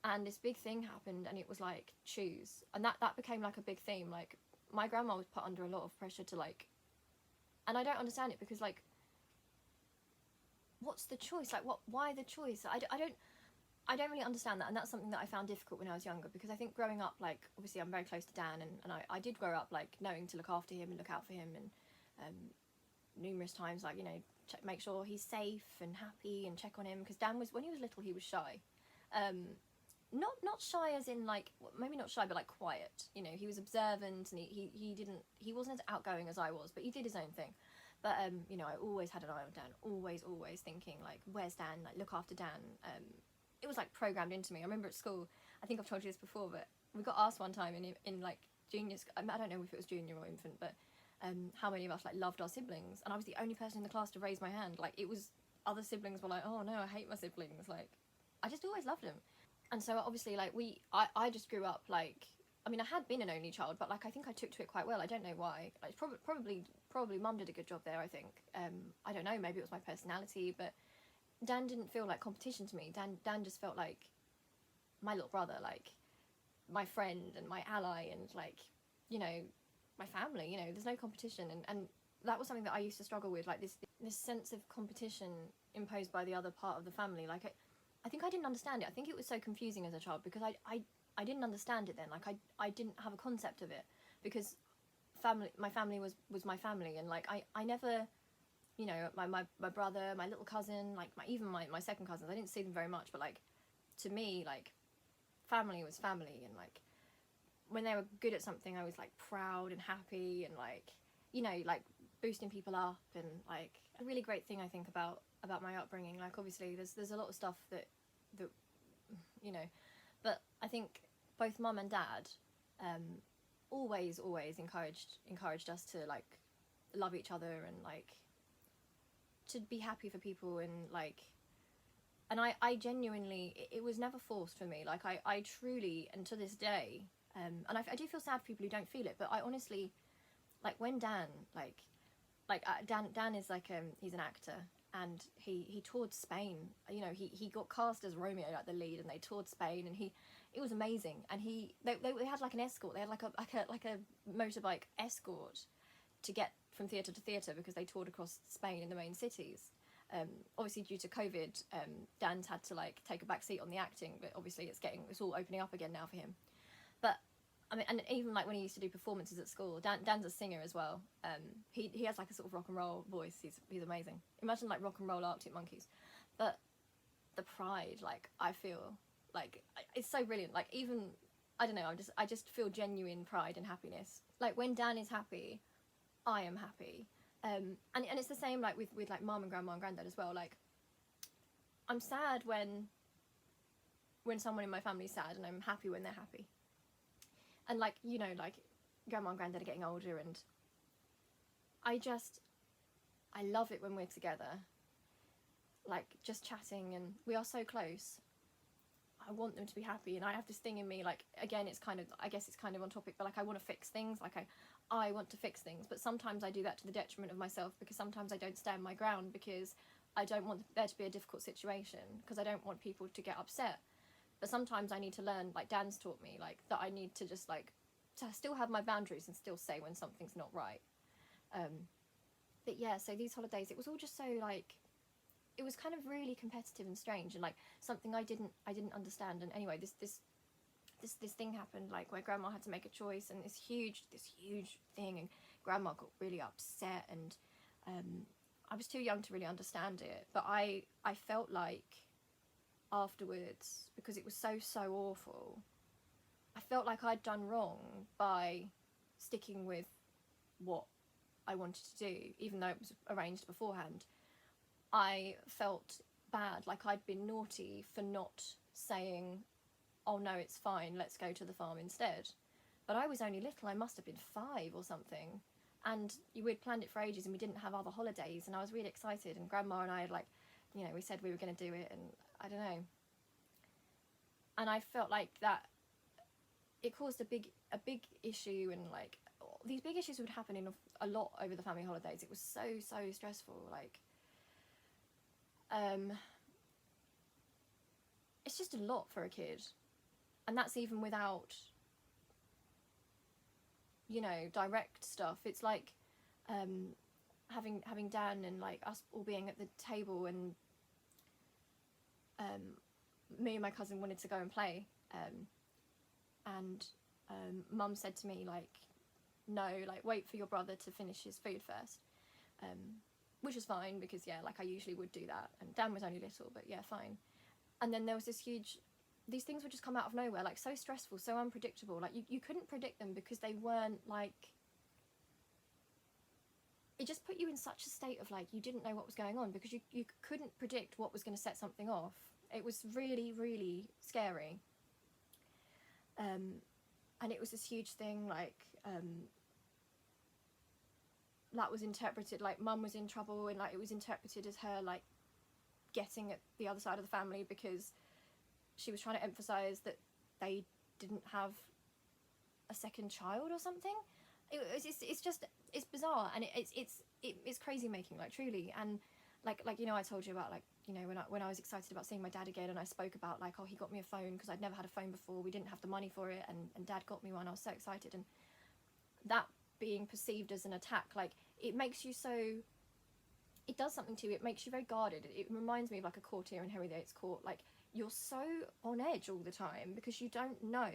[SPEAKER 1] And this big thing happened, and it was like, choose. And that became, like, a big theme. Like, my grandma was put under a lot of pressure to, like, and I don't understand it because, like, what's the choice? Like, why the choice? I don't really understand that, and that's something that I found difficult when I was younger, because I think growing up, like, obviously I'm very close to Dan, and I did grow up, like, knowing to look after him and look out for him, and numerous times, like, you know, make sure he's safe and happy and check on him, because Dan was, when he was little, he was shy. Not shy as in, like, maybe not shy, but, like, quiet, you know. He was observant, and he wasn't as outgoing as I was, but he did his own thing. But, you know, I always had an eye on Dan, always thinking, like, where's Dan, like, look after Dan. It was, like, programmed into me. I remember at school, I think I've told you this before, but we got asked one time in like, junior school, I don't know if it was junior or infant, but how many of us, like, loved our siblings, and I was the only person in the class to raise my hand. Like, it was, other siblings were like, oh no, I hate my siblings. Like, I just always loved them. And so, obviously, like, I just grew up, like, I mean, I had been an only child, but, like, I think I took to it quite well. I don't know why. Like, probably Mum did a good job there, I think. I don't know, maybe it was my personality, but Dan didn't feel like competition to me. Dan just felt like my little brother, like my friend and my ally, and like, you know, my family. You know, there's no competition, and that was something that I used to struggle with, like this sense of competition imposed by the other part of the family. Like I think I didn't understand it. I think it was so confusing as a child because I didn't understand it then. Like I didn't have a concept of it because my family was my family, and like I never, you know, my brother, my little cousin, like even my second cousins, I didn't see them very much, but like to me, like family was family, and like when they were good at something I was like proud and happy, and like, you know, like boosting people up, and like a really great thing I think about my upbringing. Like obviously there's a lot of stuff that you know, but I think both mum and dad always encouraged us to like love each other and like to be happy for people, and like, and I genuinely, it was never forced for me. Like I truly, and to this day, and I do feel sad for people who don't feel it, but I honestly, like when Dan, Dan is like he's an actor, and he toured Spain. You know, he got cast as Romeo, like the lead, and they toured Spain, and it was amazing. And they had like an escort. They had like a motorbike escort to get from theatre to theatre because they toured across Spain in the main cities. Obviously due to COVID, Dan's had to like take a back seat on the acting, but obviously it's all opening up again now for him. But I mean, and even like when he used to do performances at school, Dan's a singer as well. He has like a sort of rock and roll voice. He's amazing. Imagine like rock and roll Arctic Monkeys. But the pride, like I feel like it's so brilliant. Like even, I don't know, I just feel genuine pride and happiness. Like when Dan is happy, I am happy. And it's the same like with like mum and grandma and granddad as well. Like I'm sad when someone in my family's sad, and I'm happy when they're happy. And like, you know, like grandma and granddad are getting older, and I love it when we're together, like just chatting, and we are so close. I want them to be happy, and I have this thing in me, like, again, it's kind of, I guess it's kind of on topic, but like I want to fix things, like I want to fix things, but sometimes I do that to the detriment of myself, because sometimes I don't stand my ground, because I don't want there to be a difficult situation, because I don't want people to get upset. But sometimes I need to learn, like Dan's taught me, like that I need to just like to still have my boundaries and still say when something's not right. But yeah, so these holidays, it was all just so like, it was kind of really competitive and strange, and like something I didn't understand. And anyway, this thing happened, like where grandma had to make a choice, and this huge thing, and grandma got really upset, and I was too young to really understand it, but I felt like afterwards, because it was so awful, I felt like I'd done wrong by sticking with what I wanted to do, even though it was arranged beforehand. I felt bad, like I'd been naughty for not saying, oh no, it's fine, let's go to the farm instead. But I was only little, I must have been 5 or something, and we'd planned it for ages, and we didn't have other holidays, and I was really excited, and grandma and I had like, you know, we said we were going to do it, and I don't know. And I felt like that it caused a big issue, and like these big issues would happen in a lot over the family holidays. It was so stressful. Like it's just a lot for a kid, and that's even without, you know, direct stuff. It's like having Dan and like us all being at the table, and me and my cousin wanted to go and play, and mum said to me like, no, like wait for your brother to finish his food first, which was fine, because yeah, like I usually would do that, and Dan was only little, but yeah, fine. And then there was these things would just come out of nowhere, like so stressful, so unpredictable, like you couldn't predict them, because they weren't like, it just put you in such a state of like, you didn't know what was going on, because you couldn't predict what was going to set something off. It was really scary. And it was this huge thing, like that was interpreted, like mum was in trouble, and like it was interpreted as her like getting at the other side of the family, because she was trying to emphasize that they didn't have a second child or something. It's bizarre, and it's crazy making, like truly. And like you know, I told you about like you know, when I was excited about seeing my dad again, and I spoke about like, oh, he got me a phone because I'd never had a phone before. We didn't have the money for it, and Dad got me one. I was so excited, and that being perceived as an attack, like, it makes you so. It does something to you. It makes you very guarded. It reminds me of like a courtier in Henry VIII's court. Like, you're so on edge all the time because you don't know.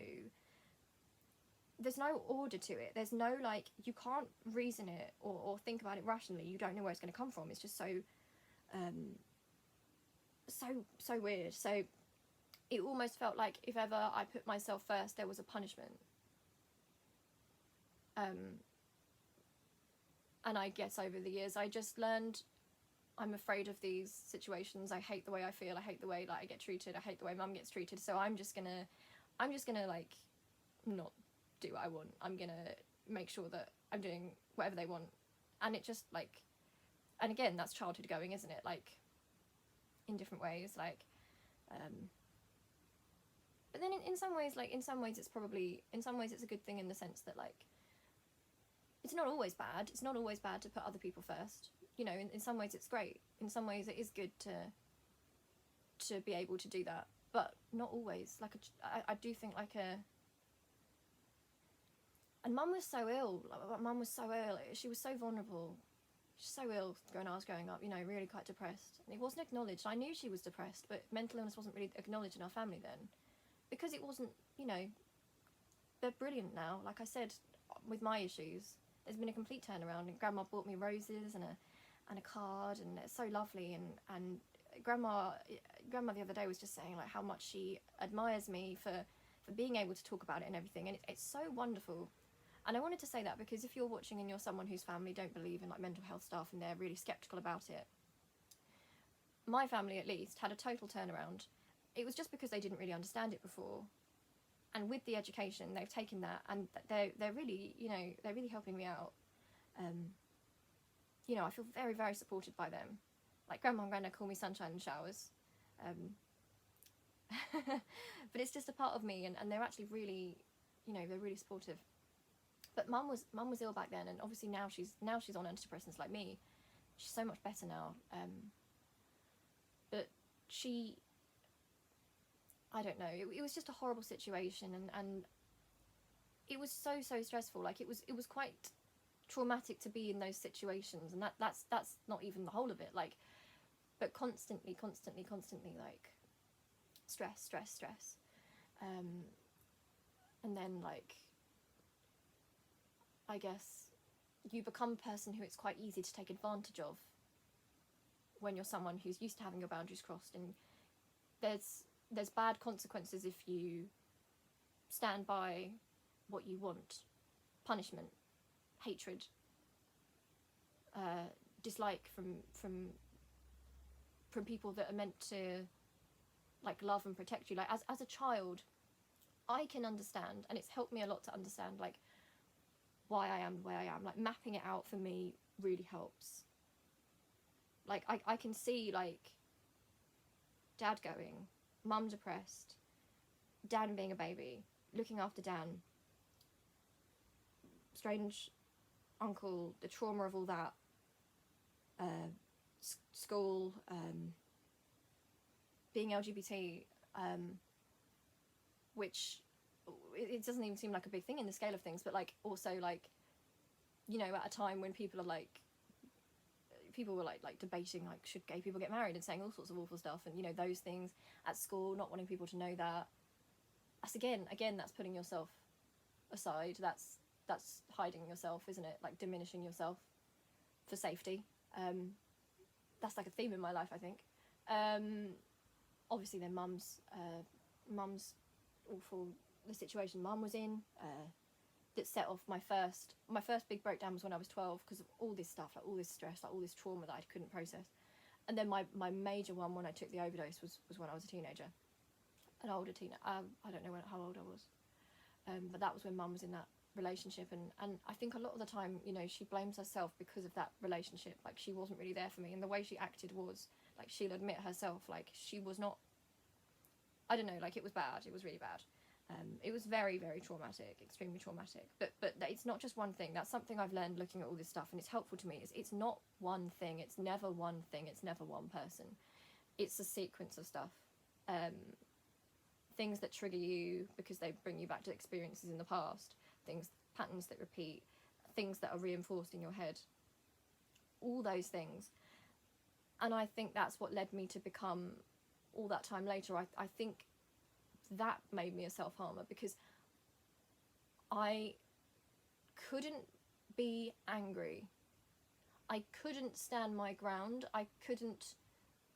[SPEAKER 1] There's no order to it. There's no, like, you can't reason it or think about it rationally. You don't know where it's going to come from. It's just so so weird. So it almost felt like if ever I put myself first, there was a punishment. And I guess over the years I just learned I'm afraid of these situations. I hate the way I feel. I hate the way like I get treated. I hate the way Mum gets treated. So I'm just gonna like not do what I want. I'm gonna make sure that I'm doing whatever they want. And it just like, and again, that's childhood going, isn't it? Like, in different ways, like, but then in some ways it's a good thing in the sense that, like, it's not always bad. It's not always bad to put other people first. You know, in some ways it's great. In some ways it is good to be able to do that, but not always. Like, I do think like and Mum was so ill. Like, Mum was so ill. She was so vulnerable. She's so ill when I was growing up, you know, really quite depressed. And it wasn't acknowledged. I knew she was depressed, but mental illness wasn't really acknowledged in our family then. Because it wasn't, you know, they're brilliant now. Like I said, with my issues, there's been a complete turnaround, and Grandma bought me roses and a card, and it's so lovely. And Grandma the other day was just saying like how much she admires me for being able to talk about it and everything, and it's so wonderful. And I wanted to say that because if you're watching and you're someone whose family don't believe in like mental health stuff and they're really skeptical about it, my family at least had a total turnaround. It was just because they didn't really understand it before, and with the education they've taken that, and they're really, you know, they're really helping me out. You know, I feel very, very supported by them. Like, Grandma and Grandad call me sunshine and showers, but it's just a part of me, and they're actually really, you know, they're really supportive. But Mum was ill back then, and obviously now she's on antidepressants like me. She's so much better now. But she, I don't know, it was just a horrible situation, and it was so stressful. Like, it was quite traumatic to be in those situations, and that's not even the whole of it. Like, but constantly like stress. And then, like, I guess you become a person who it's quite easy to take advantage of when you're someone who's used to having your boundaries crossed, and there's bad consequences if you stand by what you want. Punishment, hatred, dislike from people that are meant to like love and protect you. Like, as a child, I can understand, and it's helped me a lot to understand like why I am the way I am. Like, mapping it out for me really helps. Like, I can see like Dad going, Mum depressed, Dan being a baby, looking after Dan, strange uncle, the trauma of all that, school, being LGBT, which it doesn't even seem like a big thing in the scale of things, but like also like, you know, at a time when people were like debating like should gay people get married and saying all sorts of awful stuff, and you know, those things at school, not wanting people to know that. That's again that's putting yourself aside. That's hiding yourself, isn't it? Like, diminishing yourself for safety. That's like a theme in my life, I think. Obviously then mum's awful, the situation Mum was in, that set off my first big breakdown was when I was 12, because of all this stuff, like all this stress, like all this trauma that I couldn't process. And then my major one when I took the overdose was when I was a teenager, an older teenager. I don't know how old I was, but that was when Mum was in that relationship, and I think a lot of the time, you know, she blames herself because of that relationship. Like, she wasn't really there for me, and the way she acted was like, she'll admit herself, like, she was not, I don't know, like, it was bad, it was really bad. It was very, very traumatic, extremely traumatic. But it's not just one thing. That's something I've learned looking at all this stuff, and it's helpful to me. It's not one thing. It's never one thing. It's never one person. it's a sequence of stuff. Things that trigger you because they bring you back to experiences in the past, patterns that repeat, things that are reinforced in your head, all those things. And I think that's what led me to become, all that time later, I think that made me a self-harmer, because I couldn't be angry. I couldn't stand my ground. I couldn't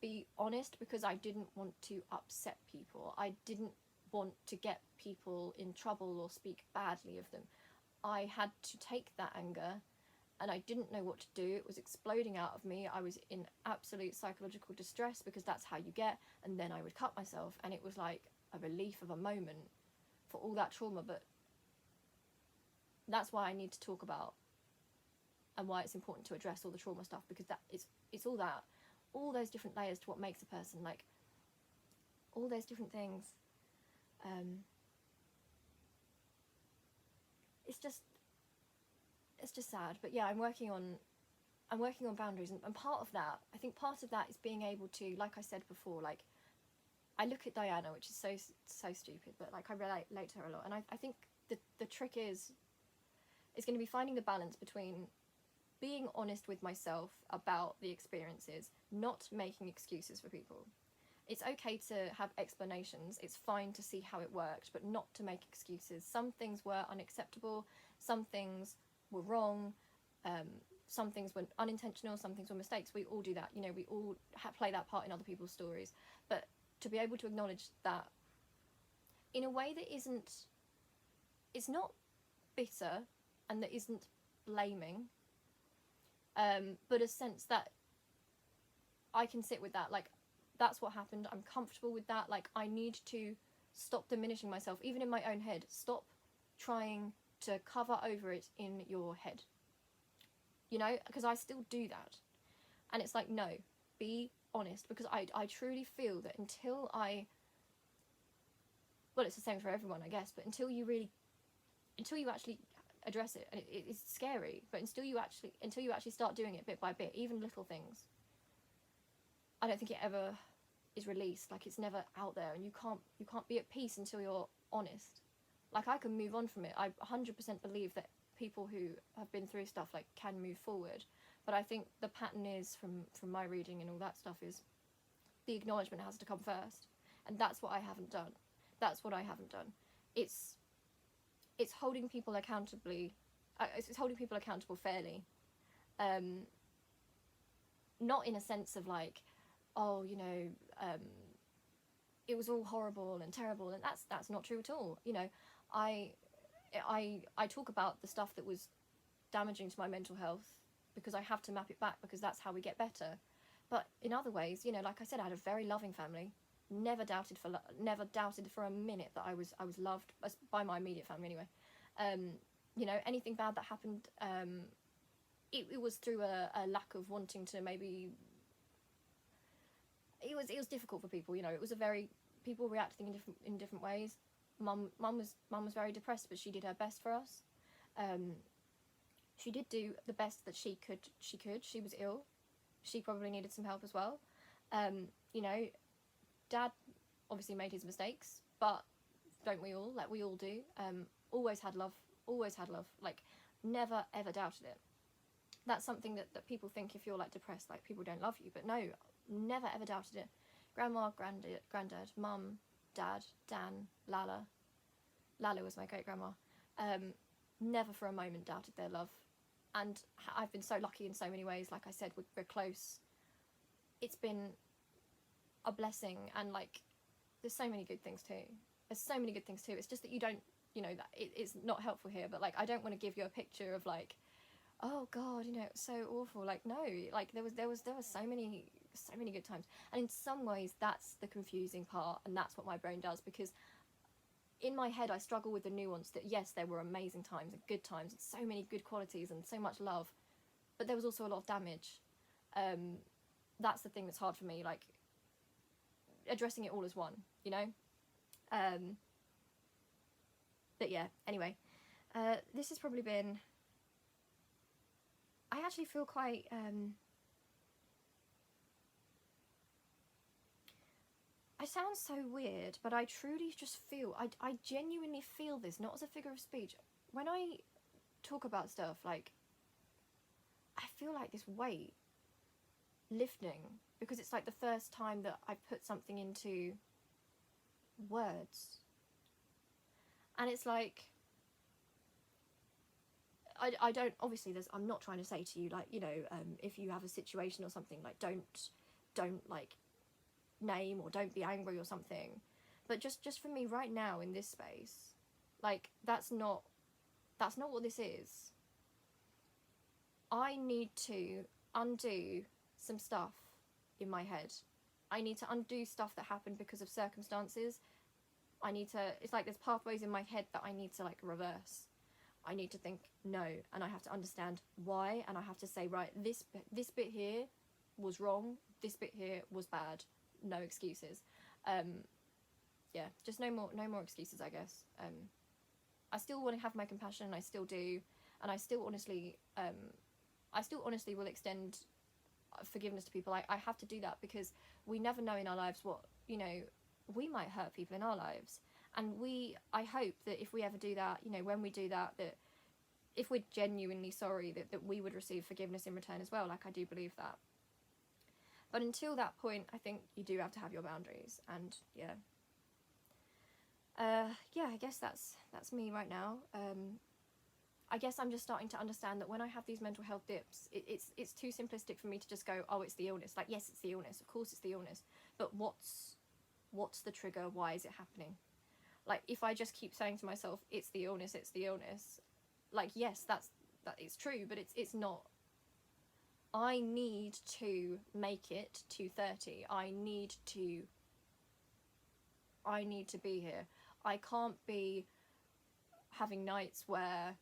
[SPEAKER 1] be honest because I didn't want to upset people. I didn't want to get people in trouble or speak badly of them. I had to take that anger, and I didn't know what to do. It was exploding out of me. I was in absolute psychological distress because that's how you get. And then I would cut myself, and it was like a relief of a moment for all that trauma. But that's why I need to talk about, and why it's important to address all the trauma stuff, because it's all that, all those different layers to what makes a person, like all those different things. It's just sad. But yeah, I'm working on boundaries, and part of that, I think part of that is being able to, like I said before, like I look at Diana, which is so stupid, but like I relate to her a lot, and I think the trick is going to be finding the balance between being honest with myself about the experiences, not making excuses for people. It's okay to have explanations, it's fine to see how it worked, but not to make excuses. Some things were unacceptable, some things were wrong, some things were unintentional, some things were mistakes. We all do that, you know, we all play that part in other people's stories. But to be able to acknowledge that in a way that it's not bitter and that isn't blaming, but a sense that I can sit with that, like that's what happened, I'm comfortable with that, like I need to stop diminishing myself, even in my own head. Stop trying to cover over it in your head, you know, because I still do that. And it's like, no, be honest, because I truly feel that until well, it's the same for everyone, I guess, but until you actually address it, and it's scary, but until you actually start doing it bit by bit, even little things, I don't think it ever is released. Like it's never out there, and you can't be at peace until you're honest. Like I can move on from it. I 100% believe that people who have been through stuff like can move forward, but I think the pattern is, from my reading and all that stuff, is the acknowledgement has to come first, and that's what I haven't done. It's holding people accountably. It's holding people accountable fairly, not in a sense of like, oh, you know, it was all horrible and terrible, and that's not true at all. You know, I talk about the stuff that was damaging to my mental health because I have to map it back, because that's how we get better. But in other ways, you know, like I said, I had a very loving family. Never doubted for a minute that I was loved by my immediate family anyway. You know, anything bad that happened, it was through a lack of wanting to, maybe it was difficult for people, you know. It was people reacting in different ways. Mum was very depressed, but she did her best for us. She did do the best that she could. She was ill. She probably needed some help as well. You know, Dad obviously made his mistakes, but don't we all? Like we all do. Always had love, like never ever doubted it. That's something that people think, if you're like depressed, like people don't love you, but no, never ever doubted it. Grandma, granddad, mum, dad, Dan, Lala was my great grandma. Never for a moment doubted their love, and I've been so lucky in so many ways. Like I said, we're close. It's been a blessing, and like there's so many good things too. It's just that you don't, you know, that it's not helpful here, but like I don't want to give you a picture of like, oh god, you know, it's so awful. Like no, like there was so many good times, and in some ways that's the confusing part, and that's what my brain does, because in my head I struggle with the nuance that yes, there were amazing times and good times and so many good qualities and so much love, but there was also a lot of damage. That's the thing that's hard for me, like addressing it all as one, you know. But yeah, anyway, this has probably been, I actually feel quite I sound so weird, but I truly just feel, I genuinely feel this, not as a figure of speech. When I talk about stuff, like, I feel like this weight lifting, because it's like the first time that I put something into words. And it's like, I don't, obviously I'm not trying to say to you, like, you know, if you have a situation or something, like, don't like name or don't be angry or something, but just for me right now in this space, like, that's not what this is. I need to undo some stuff in my head. I need to undo stuff that happened because of circumstances. It's like there's pathways in my head that I need to, like, reverse. I need to think no, and I have to understand why, and I have to say, right, this bit here was wrong, this bit here was bad. No excuses. Yeah, just no more excuses, I guess. I still want to have my compassion, I still do, and I still honestly will extend forgiveness to people. I have to do that, because we never know in our lives what, you know, we might hurt people in our lives, and I hope that if we ever do that, you know, when we do that, that if we're genuinely sorry, that we would receive forgiveness in return as well. Like, I do believe that. But until that point, I think you do have to have your boundaries, and yeah. Yeah, I guess that's me right now. I guess I'm just starting to understand that when I have these mental health dips, it's too simplistic for me to just go, oh, it's the illness. Like, yes, it's the illness. Of course it's the illness. But what's the trigger? Why is it happening? Like, if I just keep saying to myself, it's the illness, like, yes, that is true, but it's not. I need to make it to 30. I need to be here. I can't be having nights where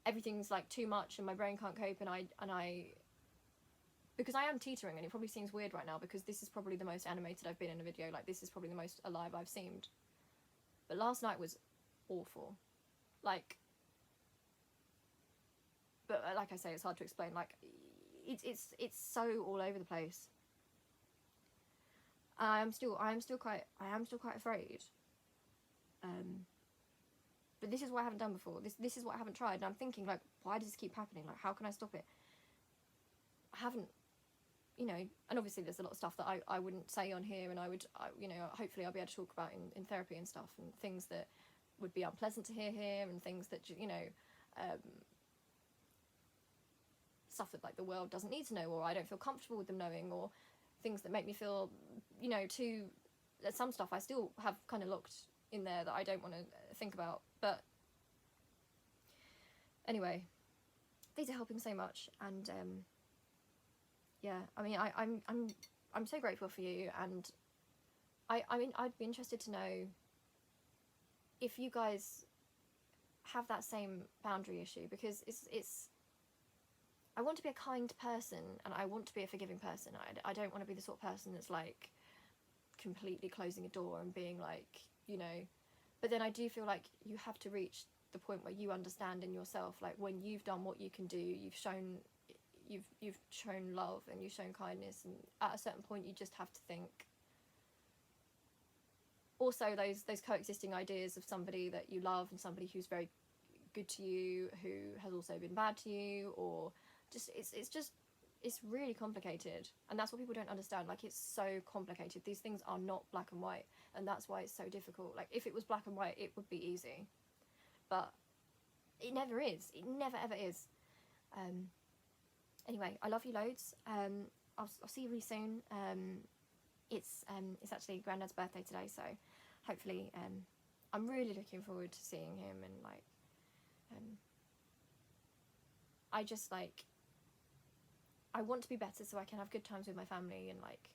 [SPEAKER 1] everything's like too much and my brain can't cope, and I because I am teetering, and it probably seems weird right now because this is probably the most animated I've been in a video. Like, this is probably the most alive I've seemed. But last night was awful. Like, but like I say, it's hard to explain. Like, it's so all over the place. I am still quite afraid. But this is what I haven't done before. This is what I haven't tried. And I'm thinking, like, why does this keep happening? Like, how can I stop it? I haven't, you know, and obviously there's a lot of stuff that I wouldn't say on here, and you know, hopefully I'll be able to talk about in therapy and stuff, and things that would be unpleasant to hear here, and things that, you know, stuff that, like, the world doesn't need to know, or I don't feel comfortable with them knowing, or things that make me feel, you know, some stuff I still have kind of locked in there that I don't want to think about. But anyway, these are helping so much, and yeah, I mean, I'm so grateful for you, and I mean, I'd be interested to know if you guys have that same boundary issue, because it's I want to be a kind person, and I want to be a forgiving person. I don't want to be the sort of person that's, like, completely closing a door and being like, you know, but then I do feel like you have to reach the point where you understand in yourself, like, when you've done what you can do, you've shown love and you've shown kindness, and at a certain point you just have to think. Also, those coexisting ideas of somebody that you love and somebody who's very good to you, who has also been bad to you, or just it's really complicated, and that's what people don't understand. Like, it's so complicated. These things are not black and white, and that's why it's so difficult. Like, if it was black and white, it would be easy, but it never is. It never ever is. Anyway, I love you loads. I'll see you really soon. It's actually Grandad's birthday today, so hopefully I'm really looking forward to seeing him, and, like, I just, like, I want to be better so I can have good times with my family, and, like,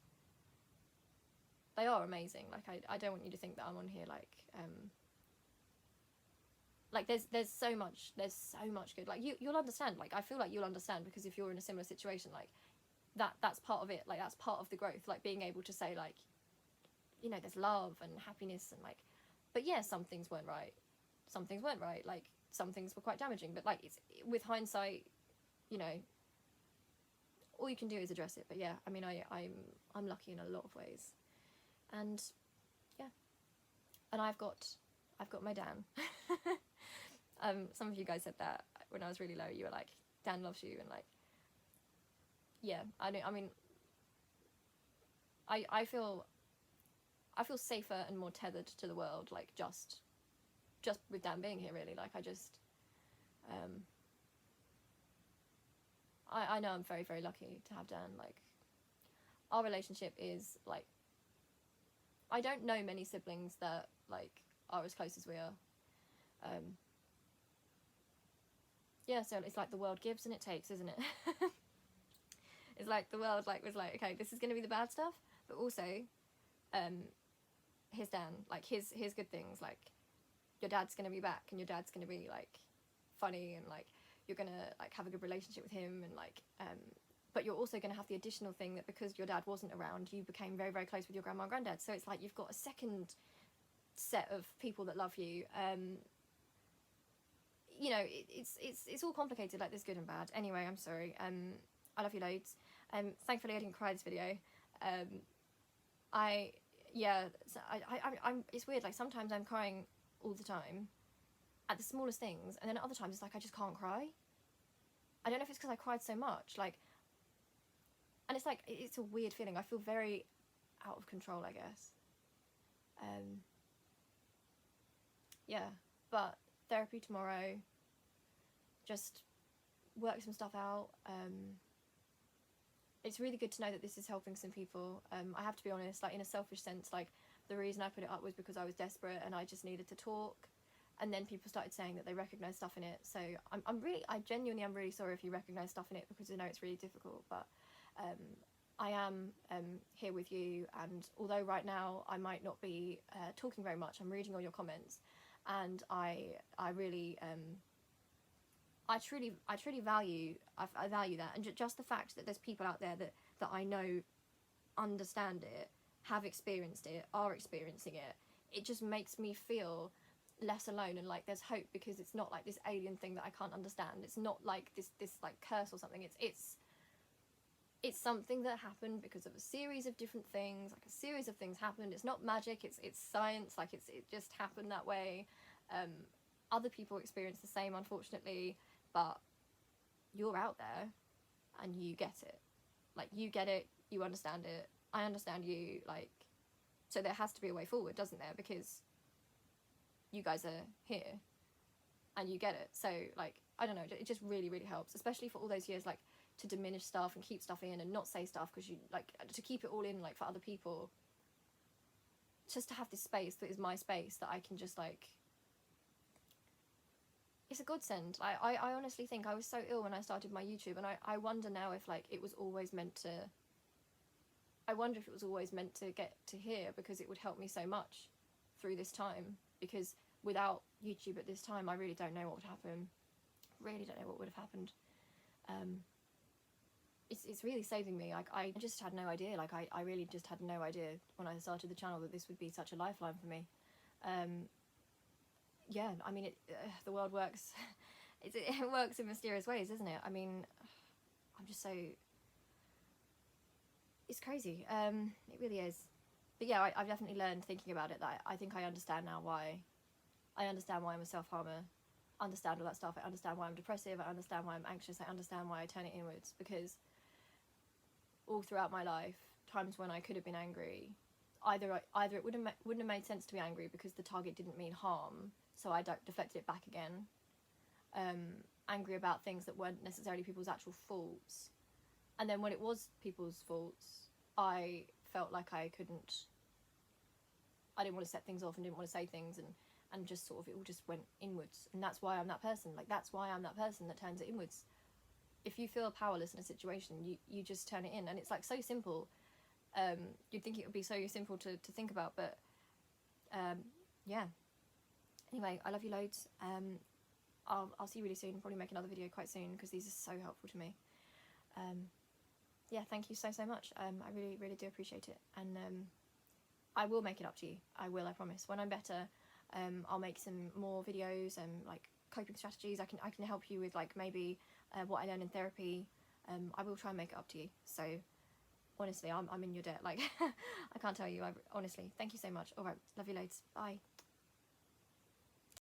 [SPEAKER 1] they are amazing. Like, I don't want you to think that I'm on here, like, there's so much good. Like, you'll understand. Like, I feel like you'll understand, because if you're in a similar situation, like, that's part of it. Like, that's part of the growth, like, being able to say, like, you know, there's love and happiness, and, like, but yeah, some things weren't right, like, some things were quite damaging, but, like, it's, with hindsight, you know, all you can do is address it. But yeah, I mean, I'm lucky in a lot of ways. And yeah, and I've got my Dan. Some of you guys said that when I was really low. You were like, Dan loves you, and like, yeah, I mean, I feel safer and more tethered to the world, like just with Dan being here, really. Like, I just, I know I'm very, very lucky to have Dan. Like, our relationship is like, I don't know many siblings that like are as close as we are. Yeah, so it's like the world gives and it takes, isn't it? It's like the world like was like, okay, this is going to be the bad stuff, but also here's Dan, like here's good things, like your dad's going to be back, and your dad's going to be like funny, and like you're going to like have a good relationship with him, and like but you're also going to have the additional thing that because your dad wasn't around, you became very, very close with your grandma and granddad. So it's like you've got a second set of people that love you. You know, it's all complicated, like there's good and bad. Anyway, I'm sorry. I love you loads. Thankfully I didn't cry this video. I'm it's weird, like sometimes I'm crying all the time at the smallest things, and then at other times it's like I just can't cry. I don't know if it's because I cried so much, like, and it's like, it's a weird feeling. I feel very out of control, I guess. Yeah, but therapy tomorrow, just work some stuff out. It's really good to know that this is helping some people. I have to be honest, like in a selfish sense, like the reason I put it up was because I was desperate and I just needed to talk, and then people started saying that they recognise stuff in it. So I'm really sorry if you recognise stuff in it, because I know it's really difficult, but I am here with you, and although right now I might not be talking very much, I'm reading all your comments, and I really I truly value that, and just the fact that there's people out there that I know understand it, have experienced it, are experiencing it. It just makes me feel less alone, and like there's hope, because it's not like this alien thing that I can't understand. It's not like this like curse or something. It's something that happened because of a series of different things. Like a series of things happened. It's not magic. It's science. Like it just happened that way. Other people experience the same, unfortunately, but you're out there and you get it. Like you get it. You understand it. I understand you. Like, so there has to be a way forward, doesn't there? Because you guys are here and you get it. So like, I don't know. It just really, really helps, especially for all those years, like, to diminish stuff and keep stuff in and not say stuff because you like to keep it all in, like for other people. Just to have this space that is my space that I can just like, it's a godsend. I honestly think I was so ill when I started my YouTube, and I wonder now if like it was always meant to, I wonder if it was always meant to get to here, because it would help me so much through this time, because without YouTube at this time I really don't know what would happen. Really don't know what would have happened. It's really saving me. Like I just had no idea. Like I really just had no idea when I started the channel that this would be such a lifeline for me. Yeah, I mean, the world works. it works in mysterious ways, isn't it? I mean, I'm just so. It's crazy. It really is. But yeah, I've definitely learned thinking about it that I think I understand now why. I understand why I'm a self-harmer. Understand all that stuff. I understand why I'm depressive. I understand why I'm anxious. I understand why I turn it inwards, because all throughout my life, times when I could have been angry, either it wouldn't have made sense to be angry because the target didn't mean harm, so I deflected it back again. Angry about things that weren't necessarily people's actual faults, and then when it was people's faults, I felt like I didn't want to set things off and didn't want to say things, and just sort of it all just went inwards. And that's why I'm that person. Like that's why I'm that person that turns it inwards. If you feel powerless in a situation, you just turn it in, and it's like so simple. You'd think it would be so simple to think about, but yeah. Anyway, I love you loads. I'll see you really soon. Probably make another video quite soon, because these are so helpful to me. Yeah, thank you so much. I really, really do appreciate it, and I will make it up to you. I will, I promise. When I'm better, I'll make some more videos and like coping strategies. I can help you with like maybe what I learned in therapy. I will try and make it up to you. So honestly, I'm in your debt. Like, I can't tell you. Honestly, thank you so much. All right, love you loads. Bye.